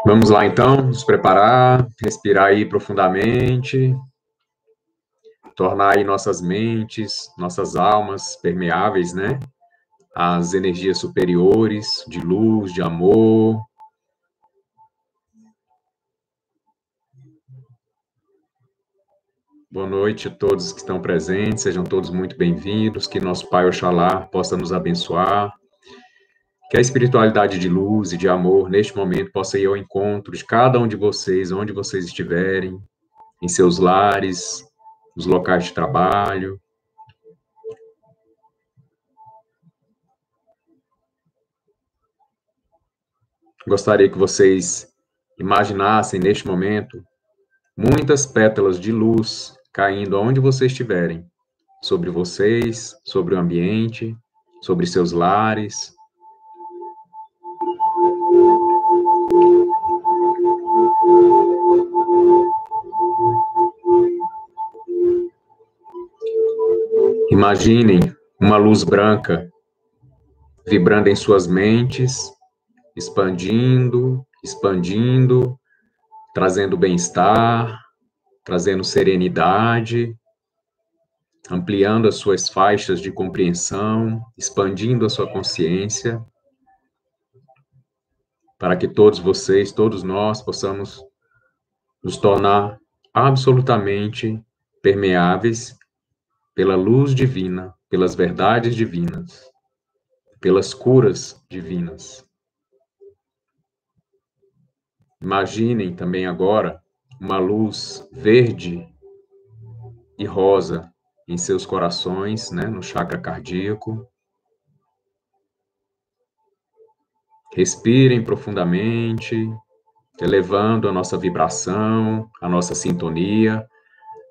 Vamos lá, então, nos preparar, respirar aí profundamente, tornar aí nossas mentes, nossas almas permeáveis, né? Às energias superiores, de luz, de amor. Boa noite a todos que estão presentes, sejam todos muito bem-vindos, que nosso Pai Oxalá possa nos abençoar, que a espiritualidade de luz e de amor, neste momento, possa ir ao encontro de cada um de vocês, onde vocês estiverem, em seus lares, nos locais de trabalho. Gostaria que vocês imaginassem, neste momento, muitas pétalas de luz caindo aonde vocês estiverem, sobre vocês, sobre o ambiente, sobre seus lares. Imaginem uma luz branca vibrando em suas mentes, expandindo, expandindo, trazendo bem-estar, trazendo serenidade, ampliando as suas faixas de compreensão, expandindo a sua consciência, para que todos vocês, todos nós, possamos nos tornar absolutamente permeáveis pela luz divina, pelas verdades divinas, pelas curas divinas. Imaginem também agora uma luz verde e rosa em seus corações, né, no chakra cardíaco. Respirem profundamente, elevando a nossa vibração, a nossa sintonia,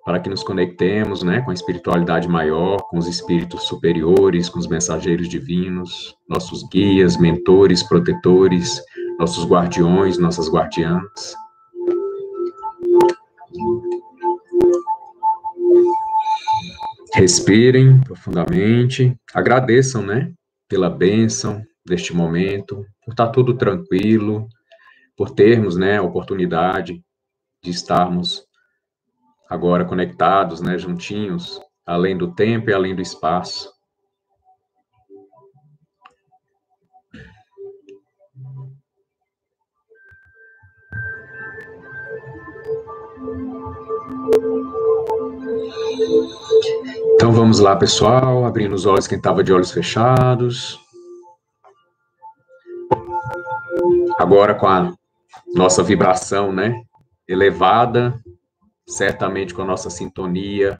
para que nos conectemos, né, com a espiritualidade maior, com os espíritos superiores, com os mensageiros divinos, nossos guias, mentores, protetores, nossos guardiões, nossas guardiãs. Respirem profundamente, agradeçam, né, pela bênção deste momento, por estar tudo tranquilo, por termos, né, a oportunidade de estarmos agora conectados, né, juntinhos, além do tempo e além do espaço. Então vamos lá, pessoal, abrindo os olhos quem estava de olhos fechados. Agora com a nossa vibração, né, elevada, certamente com a nossa sintonia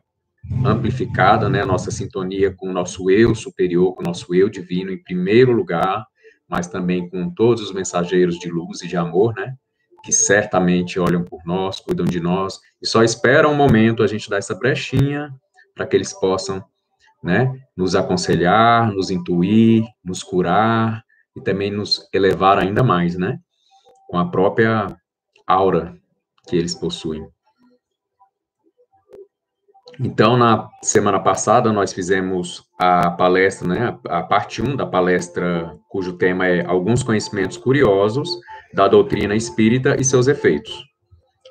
amplificada, né, a nossa sintonia com o nosso eu superior, com o nosso eu divino em primeiro lugar, mas também com todos os mensageiros de luz e de amor, né, que certamente olham por nós, cuidam de nós, e só esperam um momento a gente dar essa brechinha para que eles possam, né, nos aconselhar, nos intuir, nos curar e também nos elevar ainda mais, né, com a própria aura que eles possuem. Então, na semana passada, nós fizemos a palestra, né, a parte 1 da palestra, cujo tema é Alguns Conhecimentos Curiosos da Doutrina Espírita e seus Efeitos.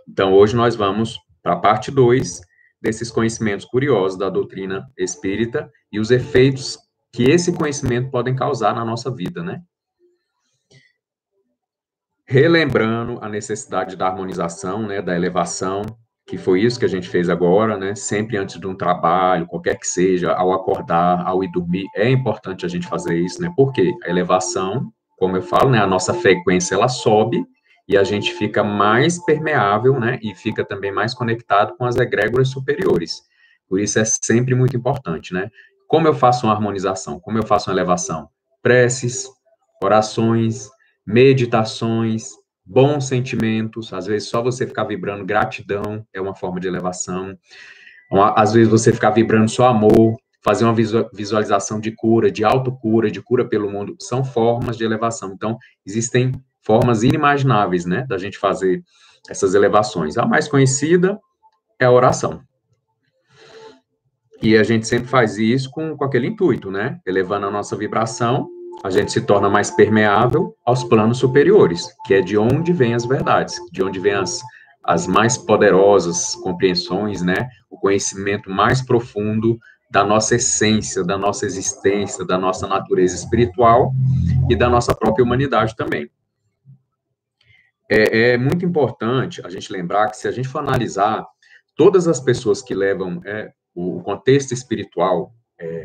Então, hoje nós vamos para a parte 2 desses conhecimentos curiosos da doutrina espírita e os efeitos que esse conhecimento podem causar na nossa vida, né? Relembrando a necessidade da harmonização, né, da elevação, que foi isso que a gente fez agora, né, sempre antes de um trabalho, qualquer que seja, ao acordar, ao ir dormir, é importante a gente fazer isso, né, porque a elevação, como eu falo, né, a nossa frequência, ela sobe, e a gente fica mais permeável, né, e fica também mais conectado com as egrégoras superiores. Por isso é sempre muito importante, né. Como eu faço uma harmonização? Como eu faço uma elevação? Preces, orações, meditações, bons sentimentos, às vezes só você ficar vibrando gratidão é uma forma de elevação, às vezes você ficar vibrando só amor, fazer uma visualização de cura, de autocura, de cura pelo mundo, são formas de elevação. Então, existem formas inimagináveis, né, da gente fazer essas elevações. A mais conhecida é a oração. E a gente sempre faz isso com aquele intuito, né, elevando a nossa vibração, a gente se torna mais permeável aos planos superiores, que é de onde vêm as verdades, de onde vêm as mais poderosas compreensões, né? O conhecimento mais profundo da nossa essência, da nossa existência, da nossa natureza espiritual e da nossa própria humanidade também. É muito importante a gente lembrar que, se a gente for analisar todas as pessoas que levam o contexto espiritual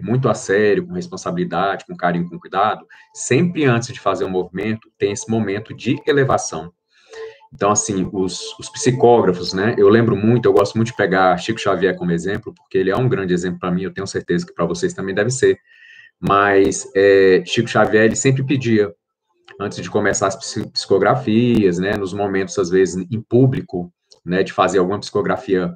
muito a sério, com responsabilidade, com carinho, com cuidado, sempre antes de fazer um movimento, tem esse momento de elevação. Então, assim, os psicógrafos, né? Eu lembro muito, eu gosto muito de pegar Chico Xavier como exemplo, porque ele é um grande exemplo para mim, eu tenho certeza que para vocês também deve ser. Mas Chico Xavier, ele sempre pedia, antes de começar as psicografias, né? Nos momentos, às vezes, em público, né? De fazer alguma psicografia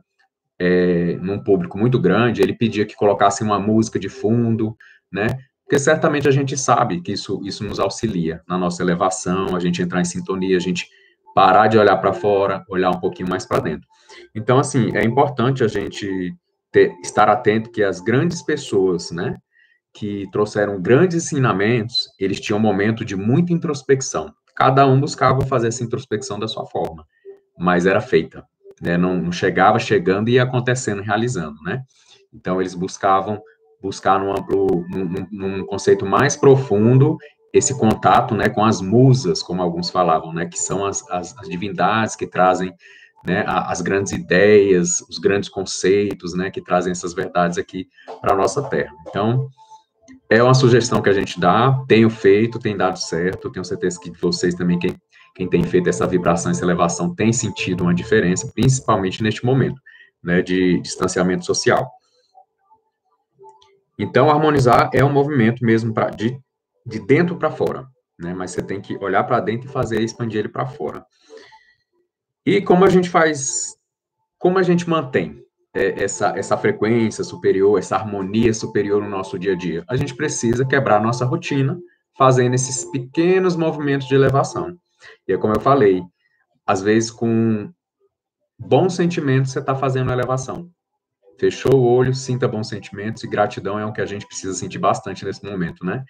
num público muito grande, ele pedia que colocasse uma música de fundo, né? Porque certamente a gente sabe que isso nos auxilia na nossa elevação, a gente entrar em sintonia, a gente parar de olhar para fora, olhar um pouquinho mais para dentro. Então, assim, é importante a gente estar atento que as grandes pessoas, né, que trouxeram grandes ensinamentos, eles tinham um momento de muita introspecção. Cada um buscava fazer essa introspecção da sua forma, mas era feita, né? Não chegava chegando e ia acontecendo, realizando, né? Então, eles buscar num conceito mais profundo esse contato, né, com as musas, como alguns falavam, né, que são as divindades que trazem, né, as grandes ideias, os grandes conceitos, né, que trazem essas verdades aqui para a nossa Terra. Então, é uma sugestão que a gente dá, tenho feito, tem dado certo, tenho certeza que vocês também, quem tem feito essa vibração, essa elevação, tem sentido uma diferença, principalmente neste momento, né, de distanciamento social. Então, harmonizar é um movimento mesmo de dentro para fora, né, mas você tem que olhar para dentro e fazer expandir ele para fora. E como a gente faz, como a gente mantém essa frequência superior, essa harmonia superior no nosso dia a dia? A gente precisa quebrar a nossa rotina, fazendo esses pequenos movimentos de elevação. E é como eu falei, às vezes com bons sentimentos você está fazendo a elevação. Fechou o olho, sinta bons sentimentos, e gratidão é o que a gente precisa sentir bastante nesse momento, né?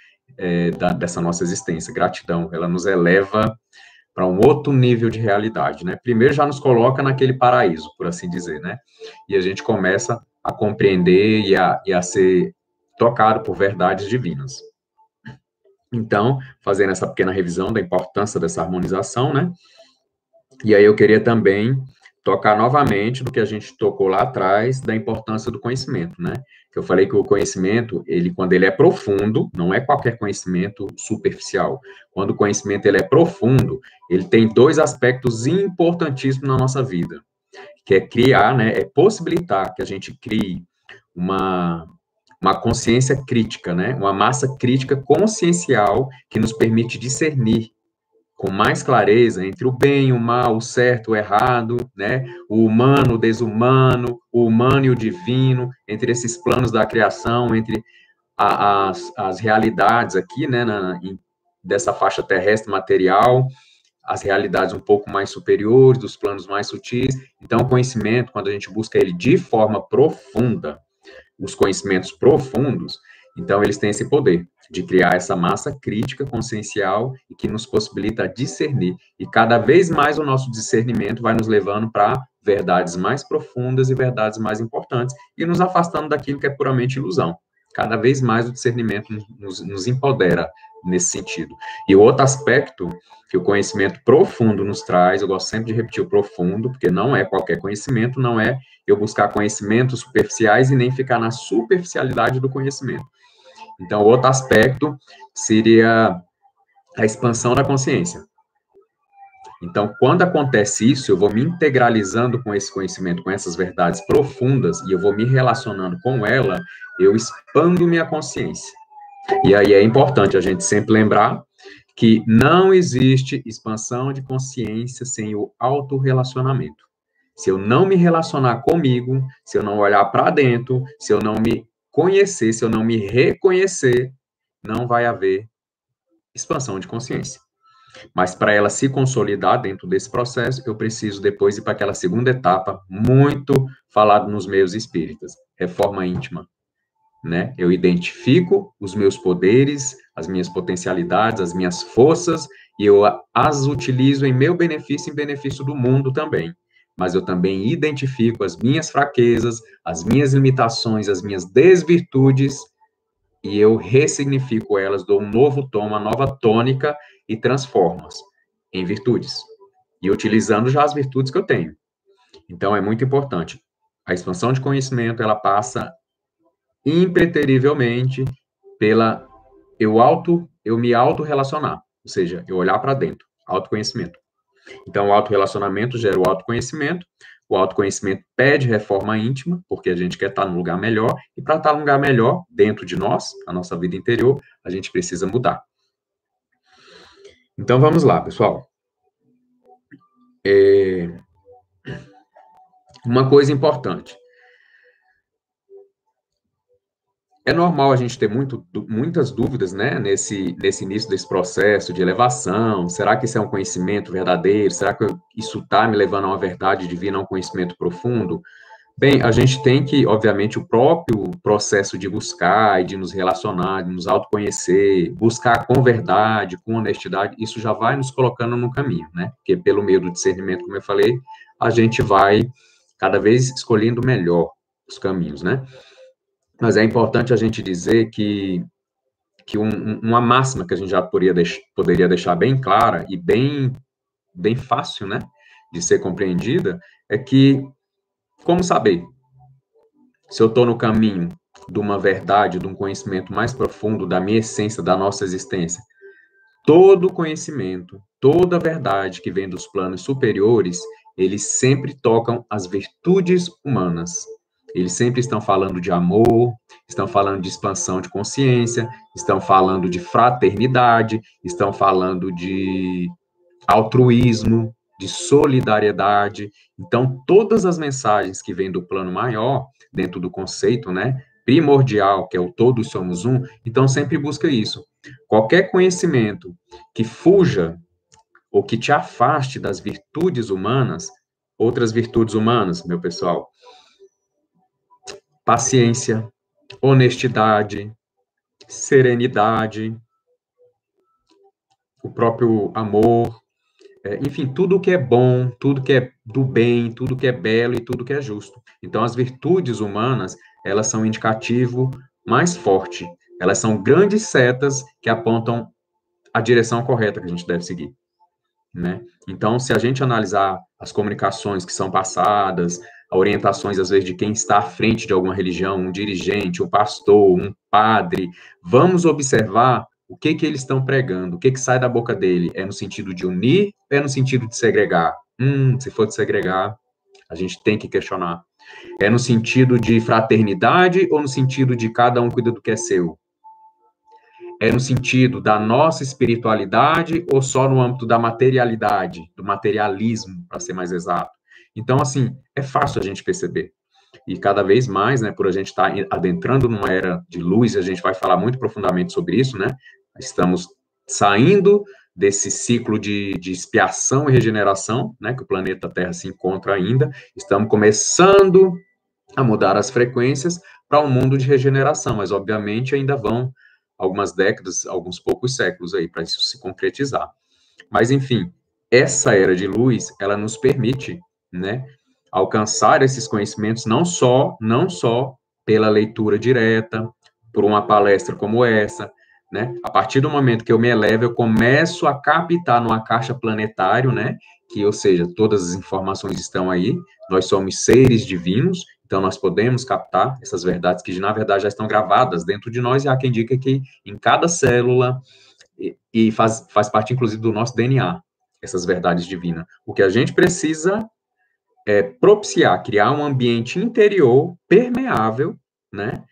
Dessa nossa existência. Gratidão, ela nos eleva para um outro nível de realidade, né? Primeiro já nos coloca naquele paraíso, por assim dizer, né? E a gente começa a compreender e a ser tocado por verdades divinas. Então, fazendo essa pequena revisão da importância dessa harmonização, né? E aí eu queria também tocar novamente do que a gente tocou lá atrás, da importância do conhecimento, né? Que eu falei que o conhecimento, quando ele é profundo, não é qualquer conhecimento superficial. Quando o conhecimento ele é profundo, ele tem dois aspectos importantíssimos na nossa vida, que é criar, né? É possibilitar que a gente crie uma consciência crítica, né? Uma massa crítica consciencial que nos permite discernir com mais clareza entre o bem, o mal, o certo, o errado, né? O humano, o desumano, o humano e o divino, entre esses planos da criação, entre as realidades aqui, né, dessa faixa terrestre material, as realidades um pouco mais superiores, dos planos mais sutis. Então, o conhecimento, quando a gente busca ele de forma profunda, os conhecimentos profundos, então eles têm esse poder de criar essa massa crítica consciencial e que nos possibilita discernir. E cada vez mais o nosso discernimento vai nos levando para verdades mais profundas e verdades mais importantes e nos afastando daquilo que é puramente ilusão. Cada vez mais o discernimento nos empodera nesse sentido. E o outro aspecto que o conhecimento profundo nos traz, eu gosto sempre de repetir o profundo, porque não é qualquer conhecimento, não é eu buscar conhecimentos superficiais e nem ficar na superficialidade do conhecimento. Então, outro aspecto seria a expansão da consciência. Então, quando acontece isso, eu vou me integralizando com esse conhecimento, com essas verdades profundas, e eu vou me relacionando com ela, eu expando minha consciência. E aí é importante a gente sempre lembrar que não existe expansão de consciência sem o autorrelacionamento. Se eu não me relacionar comigo, se eu não olhar para dentro, se eu não me conhecer, se eu não me reconhecer, não vai haver expansão de consciência. Mas para ela se consolidar dentro desse processo, eu preciso depois ir para aquela segunda etapa, muito falado nos meios espíritas, reforma íntima. né? Eu identifico os meus poderes, as minhas potencialidades, as minhas forças, e eu as utilizo em meu benefício, em benefício do mundo também. Mas eu também identifico as minhas fraquezas, as minhas limitações, as minhas desvirtudes, e eu ressignifico elas, dou um novo tom, uma nova tônica e transformo-as em virtudes. E utilizando já as virtudes que eu tenho. Então, é muito importante. A expansão de conhecimento, ela passa impreterivelmente pela eu me auto-relacionar, ou seja, eu olhar para dentro, autoconhecimento. Então, o auto-relacionamento gera o autoconhecimento pede reforma íntima, porque a gente quer estar num lugar melhor, e para estar num lugar melhor, dentro de nós, a nossa vida interior, a gente precisa mudar. Então, vamos lá, pessoal. Uma coisa importante. É normal a gente ter muitas dúvidas, né, nesse início desse processo de elevação. Será que isso é um conhecimento verdadeiro? Será que isso está me levando a uma verdade divina, a um conhecimento profundo? Bem, a gente tem que, obviamente, o próprio processo de buscar e de nos relacionar, de nos autoconhecer, buscar com verdade, com honestidade, isso já vai nos colocando no caminho, né? Porque pelo meio do discernimento, como eu falei, a gente vai cada vez escolhendo melhor os caminhos, né? Mas é importante a gente dizer que uma máxima que a gente já poderia deixar bem clara e bem fácil, né, de ser compreendida, é que, como saber se eu estou no caminho de uma verdade, de um conhecimento mais profundo da minha essência, da nossa existência? Todo conhecimento, toda verdade que vem dos planos superiores, eles sempre tocam as virtudes humanas. Eles sempre estão falando de amor, estão falando de expansão de consciência, estão falando de fraternidade, estão falando de altruísmo, de solidariedade. Então, todas as mensagens que vêm do plano maior, dentro do conceito, né, primordial, que é o todos somos um, então sempre busca isso. Qualquer conhecimento que fuja ou que te afaste das virtudes humanas, outras virtudes humanas, meu pessoal, paciência, honestidade, serenidade, o próprio amor, enfim, tudo que é bom, tudo que é do bem, tudo que é belo e tudo que é justo. Então, as virtudes humanas, elas são um indicativo mais forte. Elas são grandes setas que apontam a direção correta que a gente deve seguir, né? Então, se a gente analisar as comunicações que são passadas, orientações, às vezes, de quem está à frente de alguma religião, um dirigente, um pastor, um padre, vamos observar o que eles estão pregando, o que sai da boca dele. É no sentido de unir ou é no sentido de segregar? Se for de segregar, a gente tem que questionar. É no sentido de fraternidade ou no sentido de cada um cuida do que é seu? É no sentido da nossa espiritualidade ou só no âmbito da materialidade, do materialismo, para ser mais exato? Então, assim, é fácil a gente perceber. E cada vez mais, né, por a gente estar adentrando numa era de luz, a gente vai falar muito profundamente sobre isso, né? Estamos saindo desse ciclo de expiação e regeneração, né, que o planeta Terra se encontra ainda, estamos começando a mudar as frequências para um mundo de regeneração, mas obviamente ainda vão algumas décadas, alguns poucos séculos aí para isso se concretizar. Mas enfim, essa era de luz, ela nos permite, né, alcançar esses conhecimentos não só pela leitura direta, por uma palestra como essa, né? A partir do momento que eu me elevo, eu começo a captar numa caixa planetário, né? Que, ou seja, todas as informações estão aí, nós somos seres divinos, então nós podemos captar essas verdades que, na verdade, já estão gravadas dentro de nós, e há quem diga que em cada célula, e faz parte, inclusive, do nosso DNA, essas verdades divinas. O que a gente precisa é propiciar, criar um ambiente interior permeável, né?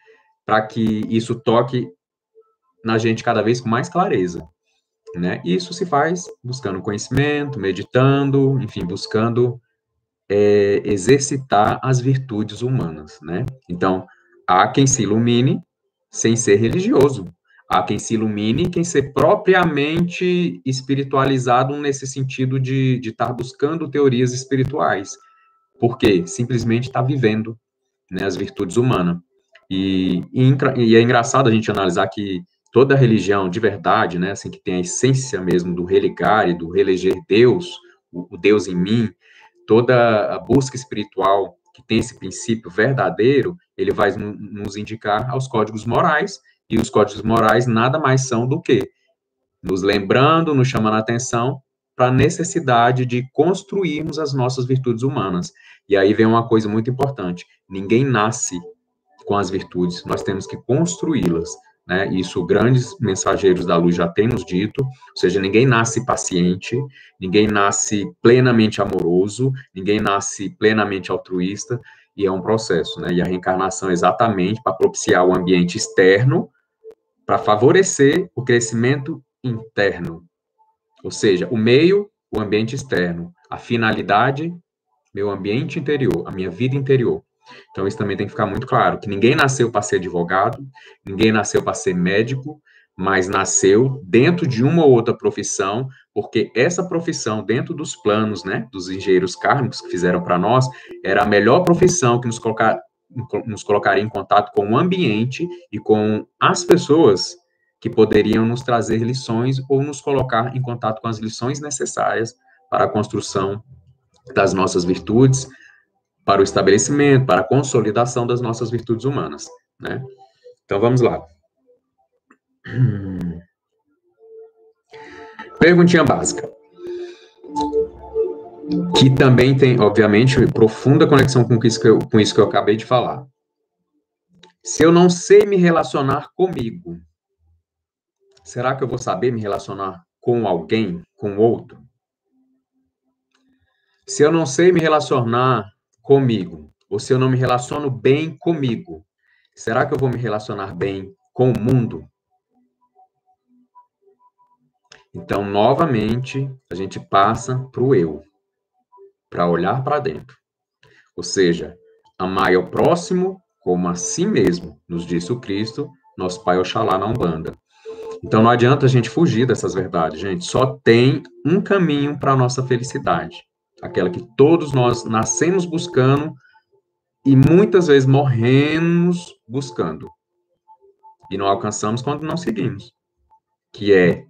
Para que isso toque na gente cada vez com mais clareza, né? E isso se faz buscando conhecimento, meditando, enfim, buscando exercitar as virtudes humanas, né? Então, há quem se ilumine sem ser religioso, há quem se ilumine quem ser propriamente espiritualizado nesse sentido de estar buscando teorias espirituais, porque simplesmente está vivendo, né, as virtudes humanas. E é engraçado a gente analisar que toda religião de verdade, né, assim, que tem a essência mesmo do religar e do reeleger Deus, o Deus em mim, toda a busca espiritual que tem esse princípio verdadeiro, ele vai nos indicar aos códigos morais, e os códigos morais nada mais são do que nos lembrando, nos chamando a atenção para a necessidade de construirmos as nossas virtudes humanas. E aí vem uma coisa muito importante: ninguém nasce com as virtudes, nós temos que construí-las, né? Isso grandes mensageiros da luz já têm nos dito, ou seja, ninguém nasce paciente, ninguém nasce plenamente amoroso, ninguém nasce plenamente altruísta, e é um processo, né? E a reencarnação é exatamente para propiciar o ambiente externo, para favorecer o crescimento interno, ou seja, o meio, o ambiente externo, a finalidade, meu ambiente interior, a minha vida interior. Então, isso também tem que ficar muito claro, que ninguém nasceu para ser advogado, ninguém nasceu para ser médico, mas nasceu dentro de uma ou outra profissão, porque essa profissão, dentro dos planos, né, dos engenheiros kármicos que fizeram para nós, era a melhor profissão que nos colocaria em contato com o ambiente e com as pessoas que poderiam nos trazer lições ou nos colocar em contato com as lições necessárias para a construção das nossas virtudes, para o estabelecimento, para a consolidação das nossas virtudes humanas, né? Então, vamos lá. Perguntinha básica, que também tem, obviamente, profunda conexão com isso que eu acabei de falar. Se eu não sei me relacionar comigo, será que eu vou saber me relacionar com alguém, com outro? Se eu não sei me relacionar comigo, ou se eu não me relaciono bem comigo, será que eu vou me relacionar bem com o mundo? Então, novamente, a gente passa para o eu, para olhar para dentro. Ou seja, amai ao próximo como a si mesmo, nos disse o Cristo, nosso Pai Oxalá na Umbanda. Então, não adianta a gente fugir dessas verdades, gente. Só tem um caminho para a nossa felicidade. Aquela que todos nós nascemos buscando e muitas vezes morremos buscando. E não alcançamos quando não seguimos. Que é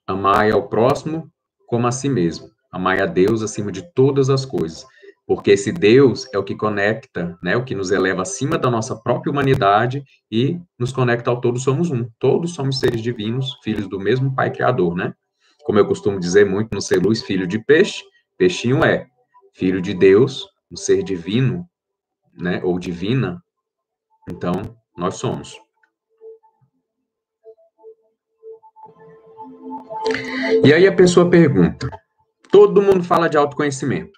amai ao próximo como a si mesmo. Amai a Deus acima de todas as coisas. Porque esse Deus é o que conecta, né, o que nos eleva acima da nossa própria humanidade e nos conecta ao todos somos um. Todos somos seres divinos, filhos do mesmo Pai Criador, né? Como eu costumo dizer muito no Ser Luz, filho de peixe, peixinho é filho de Deus, um ser divino, né, ou divina. Então, nós somos. E aí a pessoa pergunta, todo mundo fala de autoconhecimento,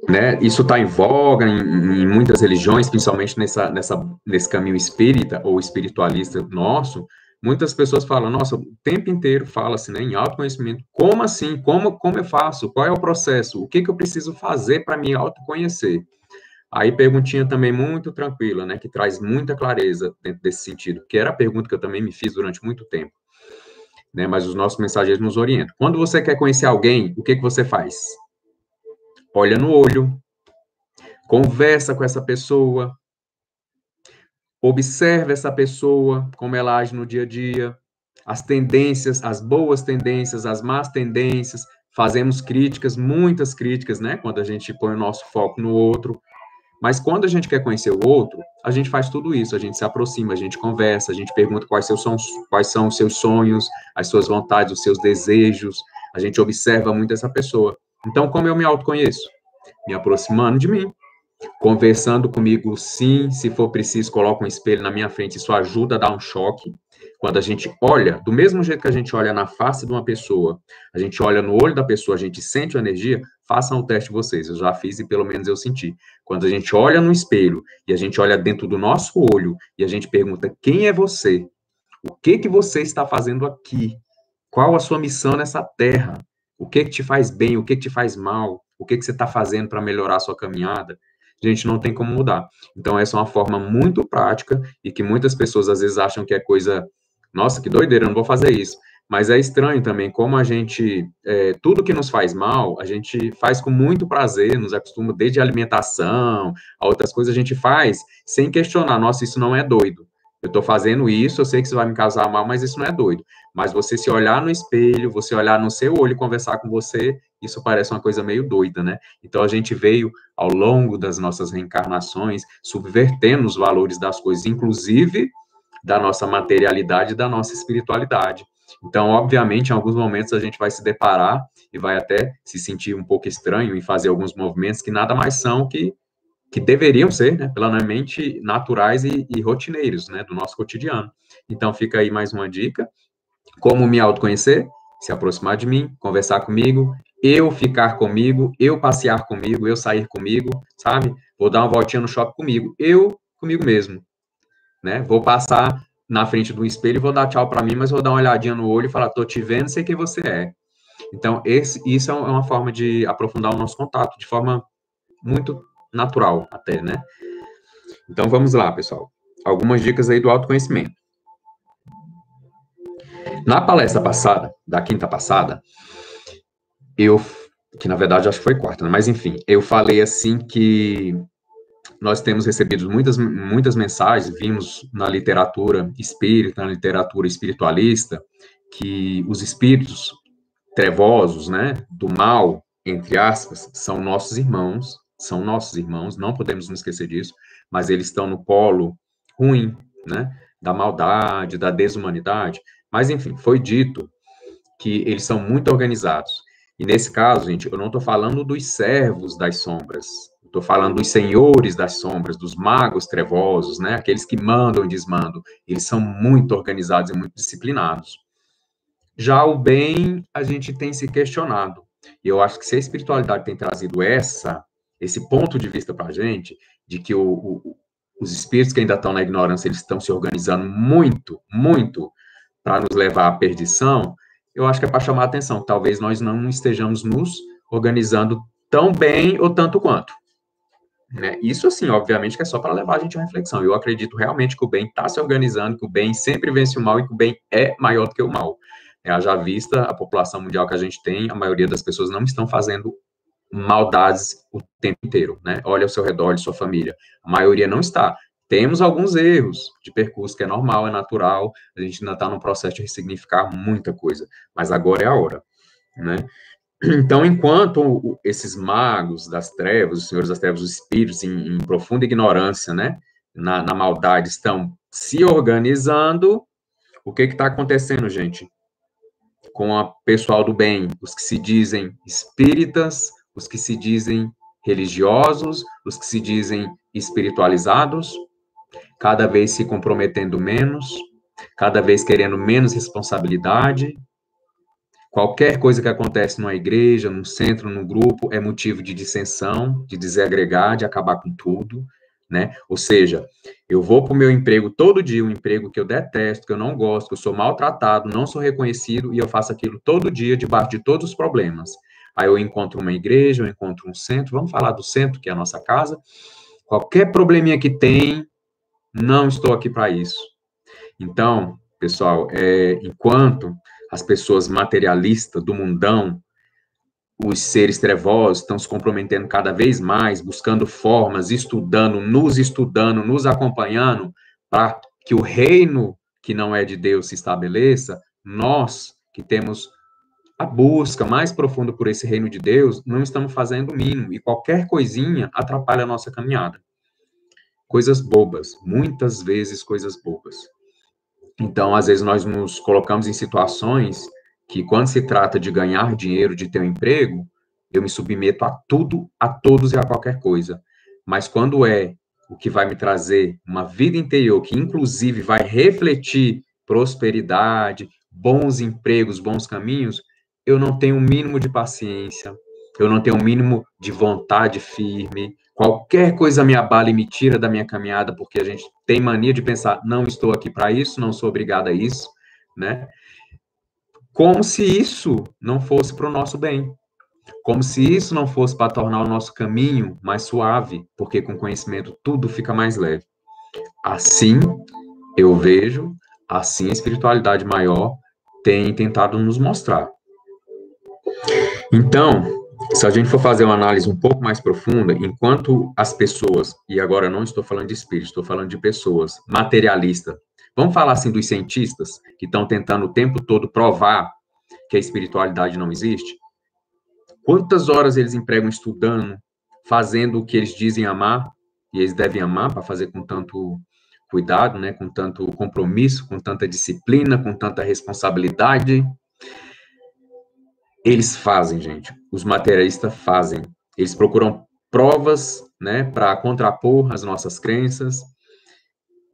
né? Isso está em voga em muitas religiões, principalmente nesse caminho espírita ou espiritualista nosso. Muitas pessoas falam, nossa, o tempo inteiro fala-se, né, em autoconhecimento. Como assim? Como eu faço? Qual é o processo? O que eu preciso fazer para me autoconhecer? Aí, perguntinha também muito tranquila, né, que traz muita clareza dentro desse sentido, que era a pergunta que eu também me fiz durante muito tempo, né, mas os nossos mensageiros nos orientam. Quando você quer conhecer alguém, o que você faz? Olha no olho, conversa com essa pessoa, observa essa pessoa, como ela age no dia a dia, as tendências, as boas tendências, as más tendências, fazemos críticas, muitas críticas, né, quando a gente põe o nosso foco no outro, mas quando a gente quer conhecer o outro, a gente faz tudo isso, a gente se aproxima, a gente conversa, a gente pergunta quais são os seus sonhos, as suas vontades, os seus desejos, a gente observa muito essa pessoa. Então, como eu me autoconheço? Me aproximando de mim, conversando comigo, sim, se for preciso, coloco um espelho na minha frente, isso ajuda a dar um choque. Quando a gente olha, do mesmo jeito que a gente olha na face de uma pessoa, a gente olha no olho da pessoa, a gente sente a energia, façam o teste vocês, eu já fiz e pelo menos eu senti. Quando a gente olha no espelho e a gente olha dentro do nosso olho e a gente pergunta, quem é você? O que você está fazendo aqui? Qual a sua missão nessa terra? O que te faz bem? O que te faz mal? O que você está fazendo para melhorar a sua caminhada? A gente não tem como mudar. Então, essa é uma forma muito prática e que muitas pessoas às vezes acham que é coisa, nossa, que doideira, eu não vou fazer isso. Mas é estranho também como a gente, tudo que nos faz mal, a gente faz com muito prazer, nos acostuma desde a alimentação, a outras coisas a gente faz sem questionar, nossa, isso não é doido. Eu estou fazendo isso, eu sei que isso vai me causar mal, mas isso não é doido. Mas você se olhar no espelho, você olhar no seu olho e conversar com você, isso parece uma coisa meio doida, né? Então a gente veio, ao longo das nossas reencarnações, subvertendo os valores das coisas, inclusive da nossa materialidade e da nossa espiritualidade. Então, obviamente, em alguns momentos a gente vai se deparar e vai até se sentir um pouco estranho em fazer alguns movimentos que nada mais são que deveriam ser, né, plenamente naturais e rotineiros, né, do nosso cotidiano. Então, fica aí mais uma dica, como me autoconhecer, se aproximar de mim, conversar comigo, eu ficar comigo, eu passear comigo, eu sair comigo, sabe? Vou dar uma voltinha no shopping comigo, eu comigo mesmo, né? Vou passar na frente do espelho e vou dar tchau para mim, mas vou dar uma olhadinha no olho e falar, tô te vendo, sei quem você é. Então, isso é uma forma de aprofundar o nosso contato, de forma muito natural até, né? Então, vamos lá, pessoal. Algumas dicas aí do autoconhecimento. Na palestra passada, da quinta passada, que na verdade acho que foi quarta, né? Mas enfim, eu falei assim que nós temos recebido muitas mensagens, vimos na literatura espírita, na literatura espiritualista, que os espíritos trevosos, né, do mal, entre aspas, são nossos irmãos, não podemos nos esquecer disso, mas eles estão no polo ruim, né, da maldade, da desumanidade, mas enfim, foi dito que eles são muito organizados. E nesse caso, gente, eu não estou falando dos servos das sombras, estou falando dos senhores das sombras, dos magos trevosos, né, aqueles que mandam e desmandam, eles são muito organizados e muito disciplinados. Já o bem, a gente tem se questionado. E eu acho que se a espiritualidade tem trazido esse ponto de vista para a gente, de que os espíritos que ainda estão na ignorância, eles estão se organizando muito, muito para nos levar à perdição, eu acho que é para chamar a atenção. Talvez nós não estejamos nos organizando tão bem ou tanto quanto. Né? Isso, assim, obviamente, que é só para levar a gente à reflexão. Eu acredito realmente que o bem está se organizando, que o bem sempre vence o mal e que o bem é maior do que o mal. Já vista a população mundial que a gente tem, a maioria das pessoas não estão fazendo maldades o tempo inteiro, né? Olha ao seu redor, olha sua família. A maioria não está. Temos alguns erros de percurso, que é normal, é natural, a gente ainda está no processo de ressignificar muita coisa, mas agora é a hora, né? Então, enquanto esses magos das trevas, os senhores das trevas, os espíritos em profunda ignorância, né, na maldade, estão se organizando, o que está acontecendo, gente? Com o pessoal do bem, os que se dizem espíritas, os que se dizem religiosos, os que se dizem espiritualizados, cada vez se comprometendo menos, cada vez querendo menos responsabilidade. Qualquer coisa que acontece numa igreja, num centro, num grupo, é motivo de dissensão, de desagregar, de acabar com tudo, né? Ou seja, eu vou para o meu emprego todo dia, um emprego que eu detesto, que eu não gosto, que eu sou maltratado, não sou reconhecido, e eu faço aquilo todo dia, debaixo de todos os problemas. Aí eu encontro uma igreja, eu encontro um centro, vamos falar do centro, que é a nossa casa. Qualquer probleminha que tem, não estou aqui para isso. Então, pessoal, enquanto as pessoas materialistas do mundão, os seres trevosos, estão se comprometendo cada vez mais, buscando formas, estudando, nos acompanhando, para que o reino que não é de Deus se estabeleça, nós que temos a busca mais profunda por esse reino de Deus, não estamos fazendo o mínimo, e qualquer coisinha atrapalha a nossa caminhada. Coisas bobas, muitas vezes coisas bobas. Então, às vezes, nós nos colocamos em situações que, quando se trata de ganhar dinheiro, de ter um emprego, eu me submeto a tudo, a todos e a qualquer coisa. Mas quando é o que vai me trazer uma vida interior, que inclusive vai refletir prosperidade, bons empregos, bons caminhos, eu não tenho o mínimo de paciência, eu não tenho o mínimo de vontade firme. Qualquer coisa me abala e me tira da minha caminhada, porque a gente tem mania de pensar, não estou aqui para isso, não sou obrigado a isso, né? Como se isso não fosse para o nosso bem. Como se isso não fosse para tornar o nosso caminho mais suave, porque com conhecimento tudo fica mais leve. Assim, eu vejo, assim a espiritualidade maior tem tentado nos mostrar. Então, se a gente for fazer uma análise um pouco mais profunda, enquanto as pessoas, e agora não estou falando de espírito, estou falando de pessoas materialistas, vamos falar assim dos cientistas que estão tentando o tempo todo provar que a espiritualidade não existe? Quantas horas eles empregam estudando, fazendo o que eles dizem amar, e eles devem amar para fazer com tanto cuidado, né, com tanto compromisso, com tanta disciplina, com tanta responsabilidade? Eles fazem, gente. Os materialistas fazem. Eles procuram provas, né, para contrapor as nossas crenças,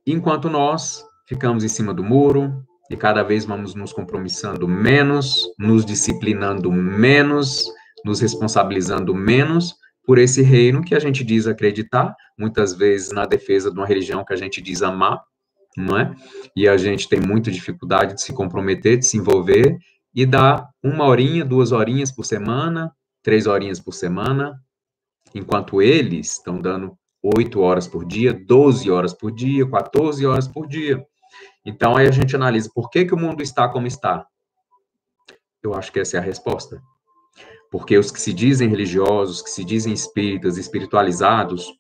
enquanto nós ficamos em cima do muro e cada vez vamos nos compromissando menos, nos disciplinando menos, nos responsabilizando menos por esse reino que a gente diz acreditar, muitas vezes na defesa de uma religião que a gente diz amar, não é? E a gente tem muita dificuldade de se comprometer, de se envolver e dá 1 horinha, 2 horinhas por semana, 3 horinhas por semana, enquanto eles estão dando 8 horas por dia, 12 horas por dia, 14 horas por dia. Então, aí a gente analisa por que o mundo está como está. Eu acho que essa é a resposta. Porque os que se dizem religiosos, que se dizem espíritas, espiritualizados,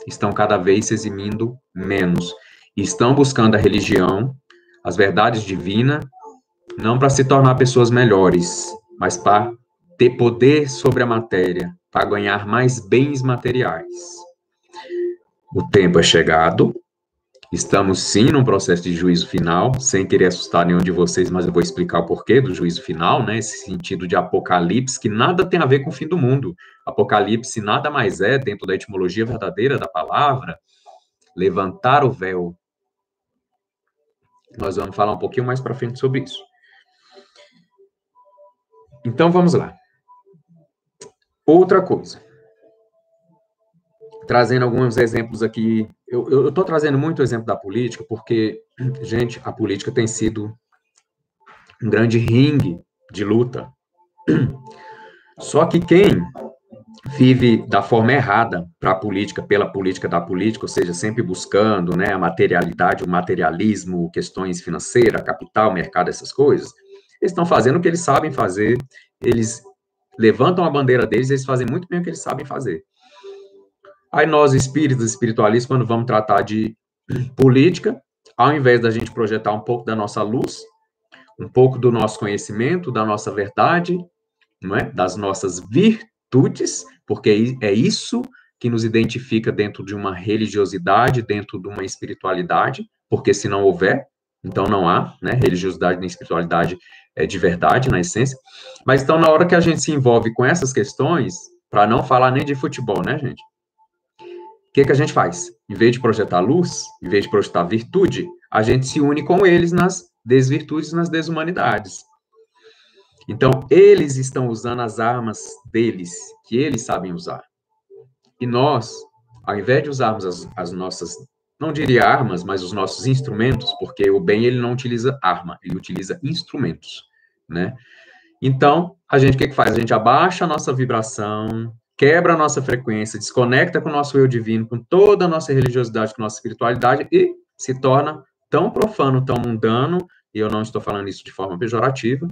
estão cada vez se eximindo menos. E estão buscando a religião, as verdades divinas, não para se tornar pessoas melhores, mas para ter poder sobre a matéria, para ganhar mais bens materiais. O tempo é chegado, estamos sim num processo de juízo final, sem querer assustar nenhum de vocês, mas eu vou explicar o porquê do juízo final, né? Esse sentido de apocalipse, que nada tem a ver com o fim do mundo. Apocalipse nada mais é, dentro da etimologia verdadeira da palavra, levantar o véu. Nós vamos falar um pouquinho mais para frente sobre isso. Então, vamos lá. Outra coisa. Trazendo alguns exemplos aqui. Eu estou trazendo muito exemplo da política, porque, gente, a política tem sido um grande ringue de luta. Só que quem vive da forma errada para a política, pela política da política, ou seja, sempre buscando, né, a materialidade, o materialismo, questões financeiras, capital, mercado, essas coisas, eles estão fazendo o que eles sabem fazer, eles levantam a bandeira deles, eles fazem muito bem o que eles sabem fazer. Aí nós, espíritos, espiritualistas, quando vamos tratar de política, ao invés da gente projetar um pouco da nossa luz, um pouco do nosso conhecimento, da nossa verdade, não é? Das nossas virtudes, porque é isso que nos identifica dentro de uma religiosidade, dentro de uma espiritualidade, porque se não houver, então não há, né? Religiosidade nem espiritualidade é de verdade, na essência. Mas então, na hora que a gente se envolve com essas questões, para não falar nem de futebol, né, gente? O que a gente faz? Em vez de projetar luz, em vez de projetar virtude, a gente se une com eles nas desvirtudes, nas desumanidades. Então, eles estão usando as armas deles, que eles sabem usar. E nós, ao invés de usarmos as nossas, não diria armas, mas os nossos instrumentos, porque o bem, ele não utiliza arma, ele utiliza instrumentos, né? Então, a gente, o que faz? A gente abaixa a nossa vibração, quebra a nossa frequência, desconecta com o nosso eu divino, com toda a nossa religiosidade, com a nossa espiritualidade, e se torna tão profano, tão mundano, e eu não estou falando isso de forma pejorativa,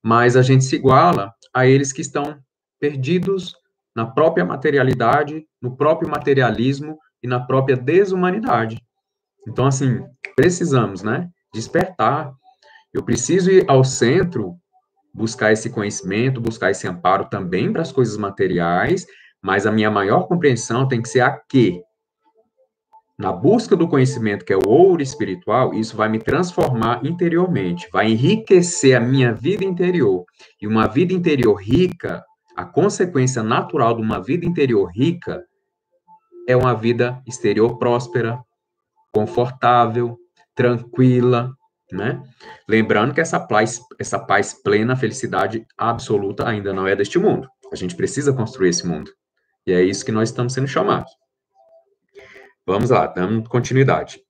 mas a gente se iguala a eles que estão perdidos na própria materialidade, no próprio materialismo e na própria desumanidade. Então, assim, precisamos, né, despertar. Eu preciso ir ao centro, buscar esse conhecimento, buscar esse amparo também para as coisas materiais, mas a minha maior compreensão tem que ser a quê? Na busca do conhecimento, que é o ouro espiritual, isso vai me transformar interiormente, vai enriquecer a minha vida interior. E uma vida interior rica, a consequência natural de uma vida interior rica é uma vida exterior próspera, confortável, tranquila, né? Lembrando que essa paz plena, felicidade absoluta ainda não é deste mundo. A gente precisa construir esse mundo. E é isso que nós estamos sendo chamados. Vamos lá, dando continuidade.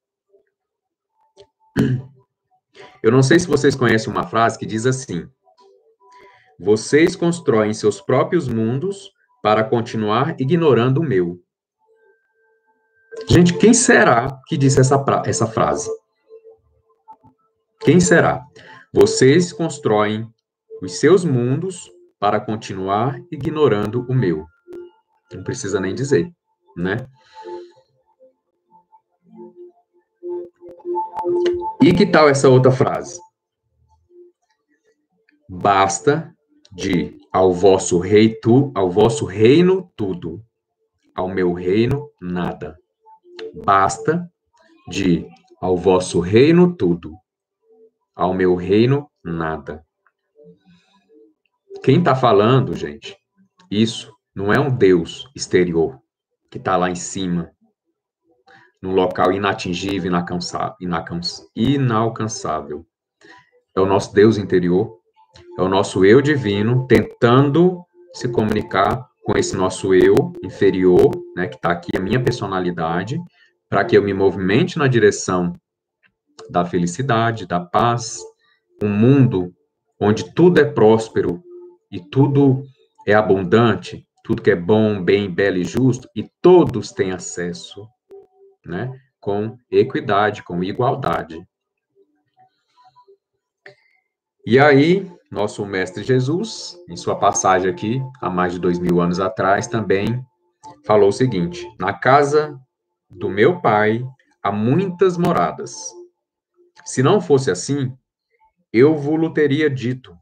Eu não sei se vocês conhecem uma frase que diz assim: vocês constroem seus próprios mundos para continuar ignorando o meu. Gente, quem será que disse essa frase? Quem será? Vocês constroem os seus mundos para continuar ignorando o meu. Não precisa nem dizer, né? E que tal essa outra frase? Basta de ao vosso reino tudo, ao meu reino nada. Basta de ao vosso reino tudo, ao meu reino nada. Quem está falando, gente, isso não é um Deus exterior que está lá em cima, num local inatingível, inalcançável. É o nosso Deus interior, é o nosso eu divino tentando se comunicar com esse nosso eu inferior, né, que está aqui, a minha personalidade, para que eu me movimente na direção da felicidade, da paz, um mundo onde tudo é próspero e tudo é abundante, tudo que é bom, bem, belo e justo, e todos têm acesso, né, com equidade, com igualdade. E aí, nosso mestre Jesus, em sua passagem aqui, há mais de 2000 anos atrás, também falou o seguinte: na casa do meu pai há muitas moradas. Se não fosse assim, eu vos teria dito: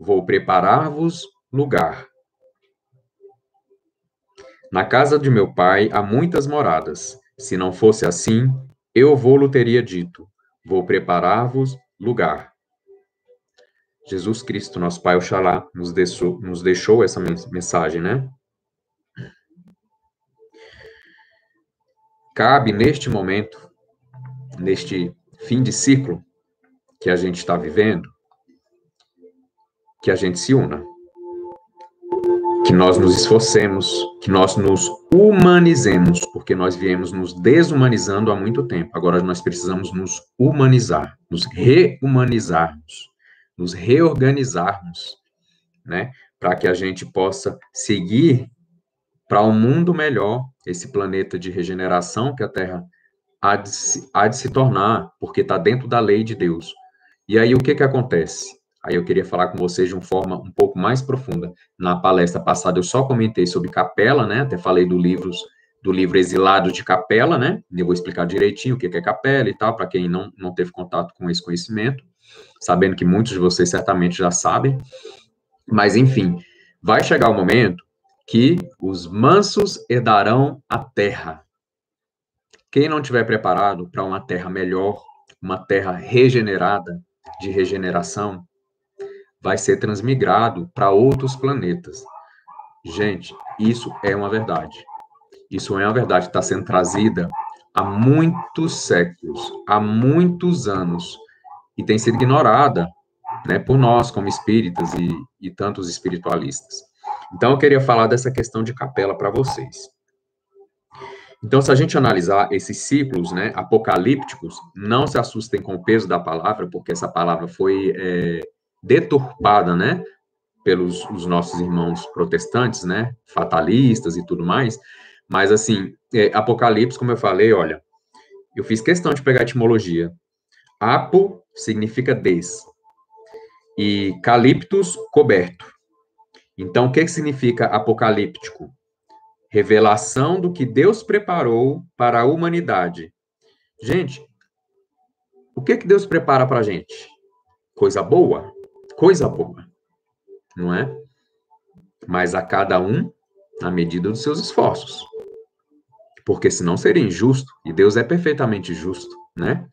vou preparar-vos lugar. Na casa de meu pai há muitas moradas. Se não fosse assim, eu vos teria dito: vou preparar-vos lugar. Jesus Cristo, nosso Pai Oxalá, nos deixou essa mensagem, né? Cabe neste momento, neste fim de ciclo que a gente está vivendo, que a gente se una, que nós nos esforcemos, que nós nos humanizemos, porque nós viemos nos desumanizando há muito tempo. Agora nós precisamos nos humanizar, nos rehumanizarmos, nos reorganizarmos, né? Para que a gente possa seguir para um mundo melhor, esse planeta de regeneração que a Terra há de se tornar, porque está dentro da lei de Deus. E aí o que acontece? Aí eu queria falar com vocês de uma forma um pouco mais profunda. Na palestra passada eu só comentei sobre Capela, né? Até falei do livro Exilado de Capela, né? E eu vou explicar direitinho o que é Capela e tal, para quem não teve contato com esse conhecimento, sabendo que muitos de vocês certamente já sabem. Mas, enfim, vai chegar o momento que os mansos herdarão a terra. Quem não estiver preparado para uma terra melhor, uma terra regenerada, de regeneração, vai ser transmigrado para outros planetas. Gente, isso é uma verdade. Isso é uma verdade que está sendo trazida há muitos séculos, há muitos anos, e tem sido ignorada, né, por nós, como espíritas e tantos espiritualistas. Então, eu queria falar dessa questão de Capela para vocês. Então, se a gente analisar esses ciclos, né, apocalípticos, não se assustem com o peso da palavra, porque essa palavra foi deturpada, né, pelos os nossos irmãos protestantes, né, fatalistas e tudo mais. Mas, assim, Apocalipse, como eu falei, olha, eu fiz questão de pegar a etimologia. Apo significa des, e caliptus, coberto. Então, o que significa apocalíptico? Revelação do que Deus preparou para a humanidade. Gente, o que Deus prepara para a gente? Coisa boa? Coisa boa, não é? Mas a cada um na medida dos seus esforços. Porque senão seria injusto, e Deus é perfeitamente justo, né?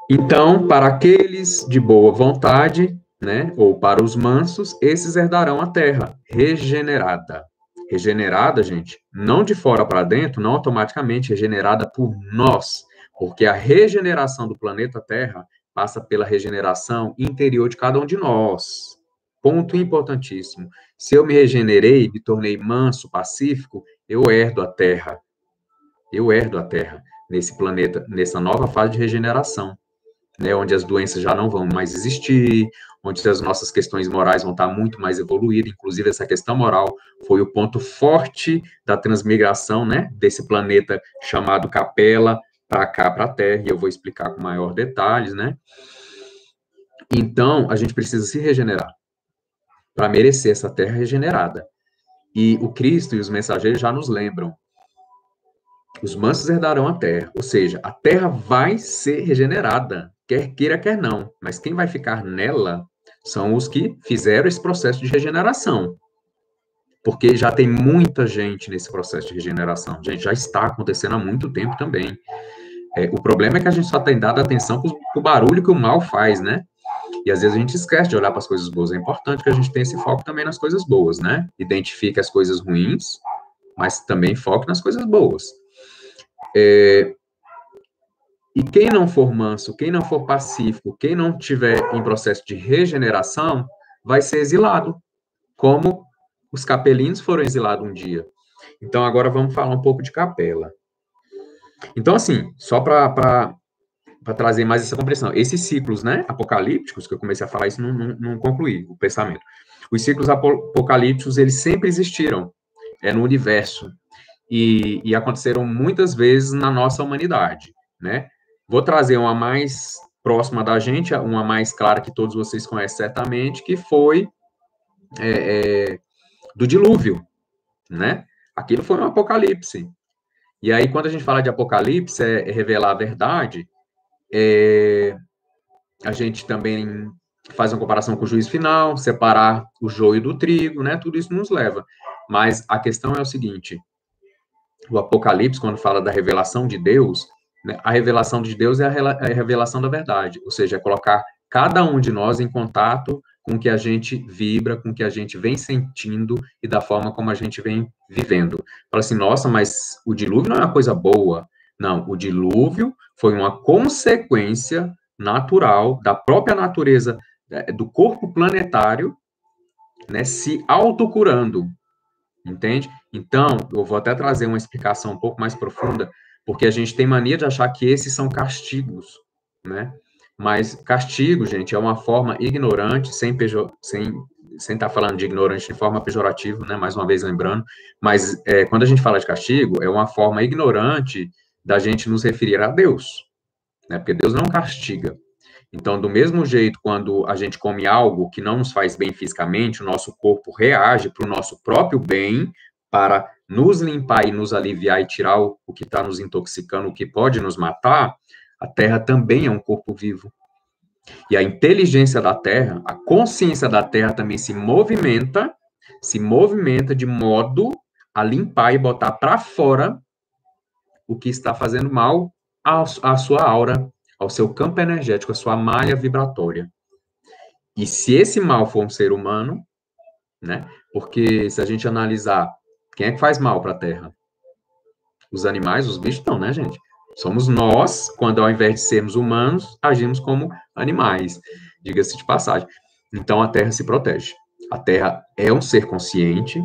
Então, para aqueles de boa vontade, né, ou para os mansos, esses herdarão a terra regenerada. Regenerada, gente, não de fora para dentro, não automaticamente regenerada por nós, porque a regeneração do planeta Terra passa pela regeneração interior de cada um de nós. Ponto importantíssimo. Se eu me regenerei, me tornei manso, pacífico, eu herdo a Terra. Eu herdo a Terra nesse planeta, nessa nova fase de regeneração, né, onde as doenças já não vão mais existir, onde as nossas questões morais vão estar muito mais evoluídas, inclusive essa questão moral foi o ponto forte da transmigração, né, desse planeta chamado Capela para cá, para a Terra, e eu vou explicar com maior detalhes, né. Então, a gente precisa se regenerar para merecer essa terra regenerada. E o Cristo e os mensageiros já nos lembram. Os mansos herdarão a terra, ou seja, a terra vai ser regenerada, quer queira, quer não. Mas quem vai ficar nela são os que fizeram esse processo de regeneração. Porque já tem muita gente nesse processo de regeneração. Gente, já está acontecendo há muito tempo também. O problema é que a gente só tem dado atenção para o barulho que o mal faz, né? E às vezes a gente esquece de olhar para as coisas boas. É importante que a gente tenha esse foco também nas coisas boas, né? Identifique as coisas ruins, mas também foque nas coisas boas. E quem não for manso, quem não for pacífico, quem não tiver em processo de regeneração, vai ser exilado, como os capelinos foram exilados um dia. Então, agora vamos falar um pouco de capela. Então, assim, só para trazer mais essa compreensão, esses ciclos, né, apocalípticos, que eu comecei a falar isso, não concluí o pensamento. Os ciclos apocalípticos, eles sempre existiram no universo e aconteceram muitas vezes na nossa humanidade, né? Vou trazer uma mais próxima da gente, uma mais clara que todos vocês conhecem certamente, que foi do dilúvio, né? Aquilo foi um apocalipse. E aí, quando a gente fala de apocalipse, é revelar a verdade, a gente também faz uma comparação com o juízo final, separar o joio do trigo, né? Tudo isso nos leva. Mas a questão é o seguinte, o Apocalipse, quando fala da revelação de Deus, né, a revelação de Deus é a revelação da verdade, ou seja, é colocar cada um de nós em contato com o que a gente vibra, com o que a gente vem sentindo e da forma como a gente vem vivendo. Fala assim, nossa, mas o dilúvio não é uma coisa boa. Não, o dilúvio foi uma consequência natural da própria natureza do corpo planetário, né, se autocurando. Entende? Então, eu vou até trazer uma explicação um pouco mais profunda, porque a gente tem mania de achar que esses são castigos, né? Mas castigo, gente, é uma forma ignorante, sem estar falando de ignorante de forma pejorativa, né? Mais uma vez lembrando, mas quando a gente fala de castigo, é uma forma ignorante da gente nos referir a Deus, né? Porque Deus não castiga. Então, do mesmo jeito, quando a gente come algo que não nos faz bem fisicamente, o nosso corpo reage para o nosso próprio bem, para nos limpar e nos aliviar e tirar o que está nos intoxicando, o que pode nos matar, a Terra também é um corpo vivo. E a inteligência da Terra, a consciência da Terra também se movimenta de modo a limpar e botar para fora o que está fazendo mal à sua aura, ao seu campo energético, à sua malha vibratória. E se esse mal for um ser humano, né? Porque se a gente analisar, quem é que faz mal para a Terra? Os animais, os bichos não, né, gente? Somos nós, quando ao invés de sermos humanos, agimos como animais, diga-se de passagem. Então a Terra se protege. A Terra é um ser consciente,